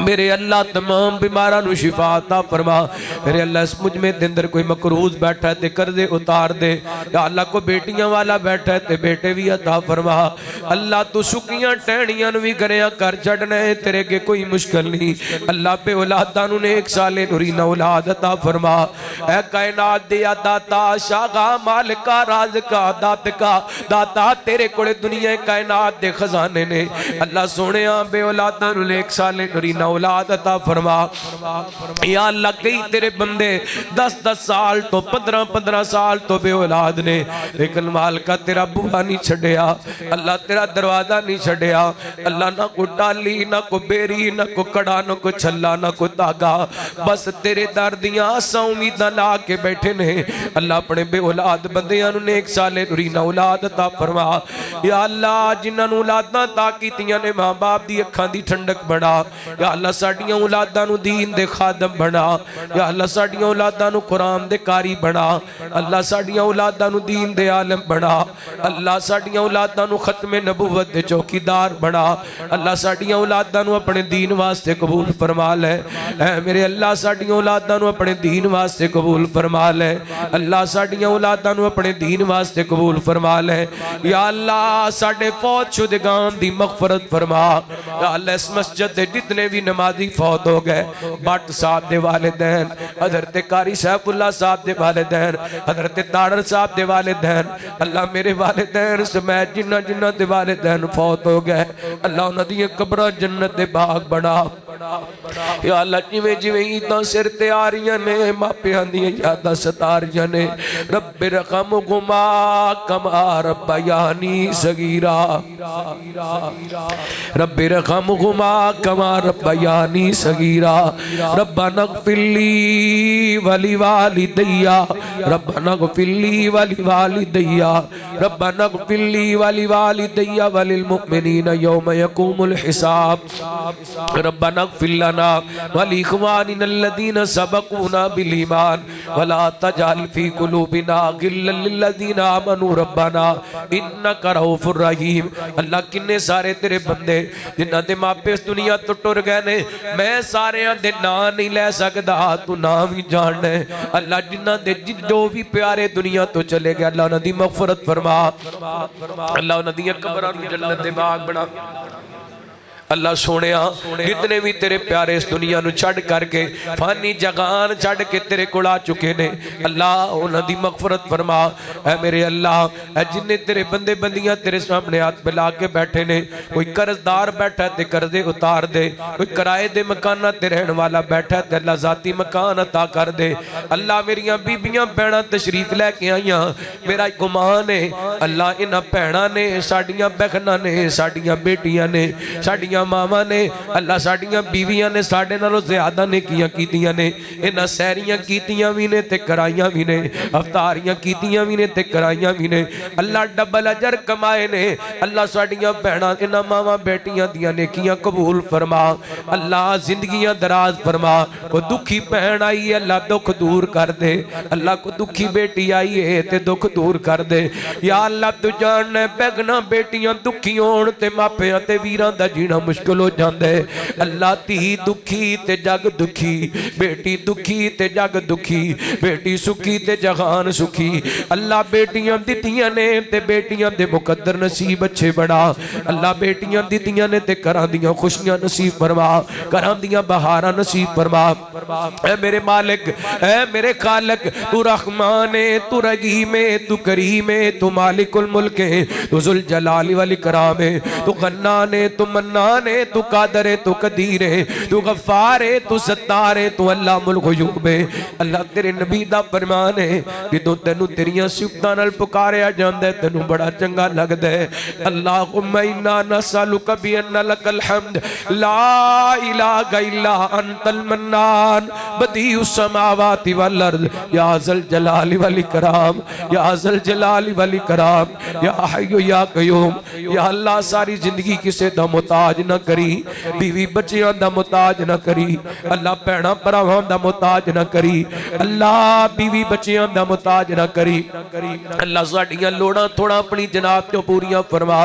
मेरे अल्लाह तमाम बीमारां नूं शिफा अता फरमा। मेरे अल्लाह इस मुजमे दे अंदर कोई मकरूज बैठा है ते कर्जे उतार दे। या अल्लाह को बेटियां वाला बैठा है ते बेटे भी अता फरमा। अल्लाह तू सुकियां टहनियां नूं भी गरिया कर छड़ना है तेरे अगे कोई मुश्किल नहीं। अल्लाह पे औलादां नूं नेक साले नूरीना औलाद अता फरमा। ऐ कायनात दे दाता शागा मालिका राज़का दातका दाता तेरे कोले दुनिया कायनात दे खजाने ने। अल्लाह सोहणिया बे औलादां नूं नेक साले नूरीना औलाद अता फरमा। या अल्लाह कई तेरे बंदे 10-10 साल तो 15-15 साल तो बे औलाद ने लेकिन मालिका तेरा बूहा नहीं छड़िया। अल्लाह तेरा दरवाजा नहीं छड़िया। अल्लाह ना को टाली ना को बेरी ना को कड़ा ना को छल्ला ना को धागा बस तेरे दर दियां आसां उम्मीदां ला के बैठे ने। अल्लाह अपने बे औलाद बंदियां नूं नेक साले नूरीना औलाद अता फरमा। या अल्लाह जिन्हां नूं औलादां ता कीतियां ने मां बाप दी अखां दी ठंडक बना। या अल्लाह साडियां औलादां नूं दीन दे खादम बना। या अल्लाह साडियां औलादां नूं कुरान दे कारी बना। अल्लाह साडियां औलादां नूं दीन दे आलम बना। अल्लाह साडियां औलादां नूं खत्मे नबूवत दे चौकीदार बना। अल्लाह साडियां औलादां नूं अपने दीन वास्ते कबूल फरमा ले। ऐ मेरे अल्लाह साडियां औलादां नूं अपने दीन वास्ते कबूल फरमा ले। अल्लाह साडियां औलादां नूं अपने दीन वास्ते कबूल फरमा ले। या अल्लाह साडे फौत शुदगान दी मगफरत फरमा। या अल्लाह इस मस्जिद दे जितने भी नमाजी फौत हो गए भट्ट साहब दे वालिदैन हजरत कारी सैफुल्ला साहब दे वालिदैन हजरत ताड़र साहब दे वालिदैन अल्लाह मेरे वालिदैन समेत जिन्ना जिन्ना दे वालिदैन फौत हो गए अल्लाह उन्हां दी कब्रां जन्नत दे बाग बना। या अल्लाह जिवें जिवें ईदां सिर ते आ रहियां ने मापियां दी यादां सता रहियां ने रब्बे रहमहुमा कमा रब्बयानी सगीरा रब्बे रहमहुमा कमा रब्बयानी सगीरा रब्बना ग़फ़िरली वली वालिदैया रब्बना ग़फ़िरली वली वालिदैया रब्बना ग़फ़िरली वली वालिदैया वलिल मुमिनीना यौम यक़ूमुल हिसाब रब्बना ग़फ़िर लना वली इख़्वानिना अल्लज़ीना सबक़ूना बिल ईमान वला तजअल फ़ी क़ुलूबिना ग़िल्लन लिल्लज़ीना आमनू रब्बना इन्नका रऊफ़ुर रहीम। अल्लाह किन्ने सारे तेरे बंदे जिन्हां दे मापे इस दुनिया तो टुर गए ने मैं सारियां दे नां नहीं लै सकदा तू नां भी जानना है। अल्लाह जिन्हां दे जो भी प्यारे दुनिया तो चले गए अल्लाह उन्हां दी मग़फ़िरत फरमा। अल्लाह उन्हां दी कब्रां नूं जन्नत दे बाग बना। अल्लाह सोनिया जितने भी तेरे प्यारे इस दुनिया नूं छड़ करके फानी जगान छड़ के तेरे कोल आ चुके ने अल्लाह उन्हां दी मग़फ़िरत फरमा। ऐ मेरे अल्लाह ऐ जिन्ने तेरे बंदे बंदियां तेरे सामने हाथ मिला के बैठे ने कोई कर्जदार बैठा ते कर्जे उतार दे कोई किराए दे मकानां ते रहण वाला बैठा ते अल्लाह ज़ाती मकान अता कर दे। अल्लाह मेरियां बीबियां भैणां तशरीफ लैके आईयां मेरा गुमान है अल्लाह इन्हां भैणां ने साडियां बहनां ने साडियां बेटियां ने साडियां साडियां मावां ने अल्लाह साडियां बीवियां ने साडे नालों ज़्यादा नेकियां कीतियां ने इन्हां सहरियां कीतियां भी ने ते कराइयां भी ने अवतारियां कीतियां भी ने ते कराइयां भी ने अल्लाह डबल अजर कमाए ने अल्लाह साडियां भैणां इन्हां मावां बेटियां दियां नेकियां कबूल फरमा अल्लाह जिंदगियां दराज फरमा को दुखी भैन आई है अल्लाह दुख दूर कर दे अल्लाह को दुखी बेटी आई है ते दुख दूर कर दे या अल्लाह तू जानना बेगना बेटियां दुखी होण ते मापियां ते वीरां दा जीना मुश्किल हो जांदा है अल्लाह धी दुखी ते जग दुखी बेटी दुखी ते जग दुखी बेटी सुखी ते जहान सुखी अल्लाह बेटियां दित्तियां ने ते बेटियां दे मुकद्दर नसीब अच्छे बना अल्लाह बेटियां दित्तियां ने ते घरां दियां खुशियां नसीब फरमा घरां दियां बहारां नसीब फरमा ऐ मेरे मालिक ऐ मेरे खालिक तू रहमान है तू रहीम है तू करीम है तू मालिकुल मुल्क है तू जुल जलाली वल इकराम है तू गन्नान है तू मन्नान है तू कादर है तू कदीर है तू गफ्फार है तू सत्तार है तू अल्लाह मुल गुयूब है अल्लाह तेरे नबी दा फरमान है जदों तैनू तेरियां सिफतां नाल पुकारिया जांदा है तैनू बड़ा चंगा लगदा है अल्लाहुम्मा इन्ना नसअलुका बि अन्ना लकल हम्द ला इलाहा इल्ला अंतल मन्नान बदीउस समावाति वल अर्द या ज़ल जलाली वल इकराम या ज़ल जलाली वल इकराम या हय्यु या कयूम या अल्लाह सारी जिंदगी किसे दा मुताज ना करी बीवी बच्चियां दा मुताज ना करी अल्लाह भैणां भरावां दा मुताज ना करी अल्लाह बीवी बच्चियां दा मुताज ना करी अल्लाह साडियां लोड़ां थोड़ा अपनी जनाब तो पूरियां फरमा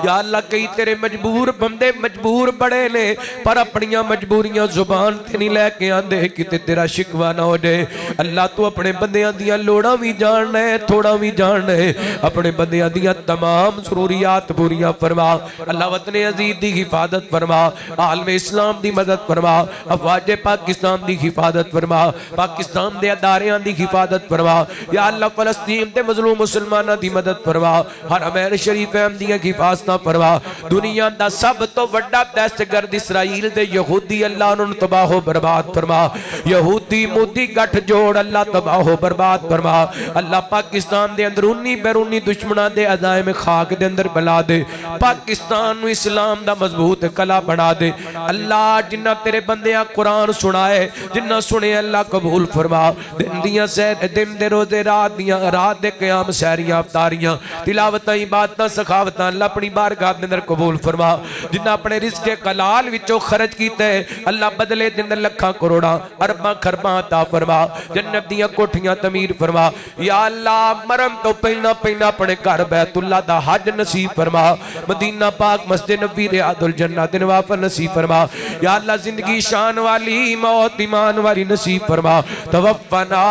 या अल्लाह कई तेरे मजबूर बंदे मजबूर बड़े ने पर अपनियां मजबूरियां जुबान ते नहीं लेके आंदे किते तेरा शिकवा ना हो जाए अल्लाह तू अपने बंदियां दियां लोड़ां भी जानना है थोड़ा भी जानना है अपने बंदियां दियां तमाम जरूरियात पूरियां फरमा अल्लाह वतन अजीज दी हिफाजत फरमा आलम इस्लाम दी मदद फरमा अफवाज पाकिस्तान दी हिफाजत फरमा पाकिस्तान दे अदारियां दी हिफाजत फरमा या अल्लाह फलस्तीन ते मजलूम मुसलमानां दी मदद फरमा हरमैन शरीफ दी हिफाजत फरमा दुनिया दा सब तो वड्डा दहशतगर्द इसराइल दे यहूदी अल्लाह उन्होंने तबाह बर्बाद फरमा यहूदी मोदी गठ जोड़ अल्लाह तबाह बर्बाद फरमा अल्लाह पाकिस्तान दे अंदरूनी बैरूनी दुश्मनां दे अज़ाए में खाक दे अंदर बला दे पाकिस्तान नूं इस्लाम दा मजबूत कला बना दे अल्लाह जिन्ना तेरे बंदियां कुरान सुनाए जिन्ना सुने अल्लाह कबूल फरमा दिन दियां सैर दिन दे रोजे रात दे क़याम सहरियां अफ्तारियां तिलावतां इबादतां सखावतां अल्लाह अपनी बारगाह दे अंदर कबूल फरमा जिन्ना अपने रिज़्क़े कलाल विचों खर्च कीता है अल्लाह बदले दे अंदर लखां करोड़ां अरबां खरबां अता फरमा जन्नत दियां कोठियां तमीर फरमा या अल्लाह मरन तो पहला पहला अपने घर बैतुल्ला दा हज नसीब फरमा मदीना पाक मस्जिद नबी रियादुल जन्नत नवाफिल नसीब फरमा या अल्लाह जिंदगी शान वाली मौत ईमान वाली नसीब फरमा तवफ़्फ़ना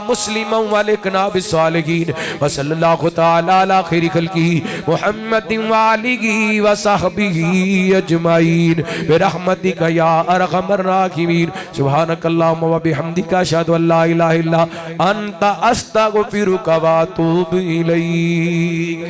मुस्लिमन व अलहिक़ना बिस्सालिहीन व सल्लल्लाहु तआला अला खैरि खल्क़िही मुहम्मदिन व आलिही व सहबिही अजमाइन बिरहमतिका या अरहमर राहिमीन सुब्हानकल्लाहुम्मा व बिहम्दिका अशहदु अल्ला इलाहा इल्ला अंता अस्तगफिरुका व अतूबु इलैक।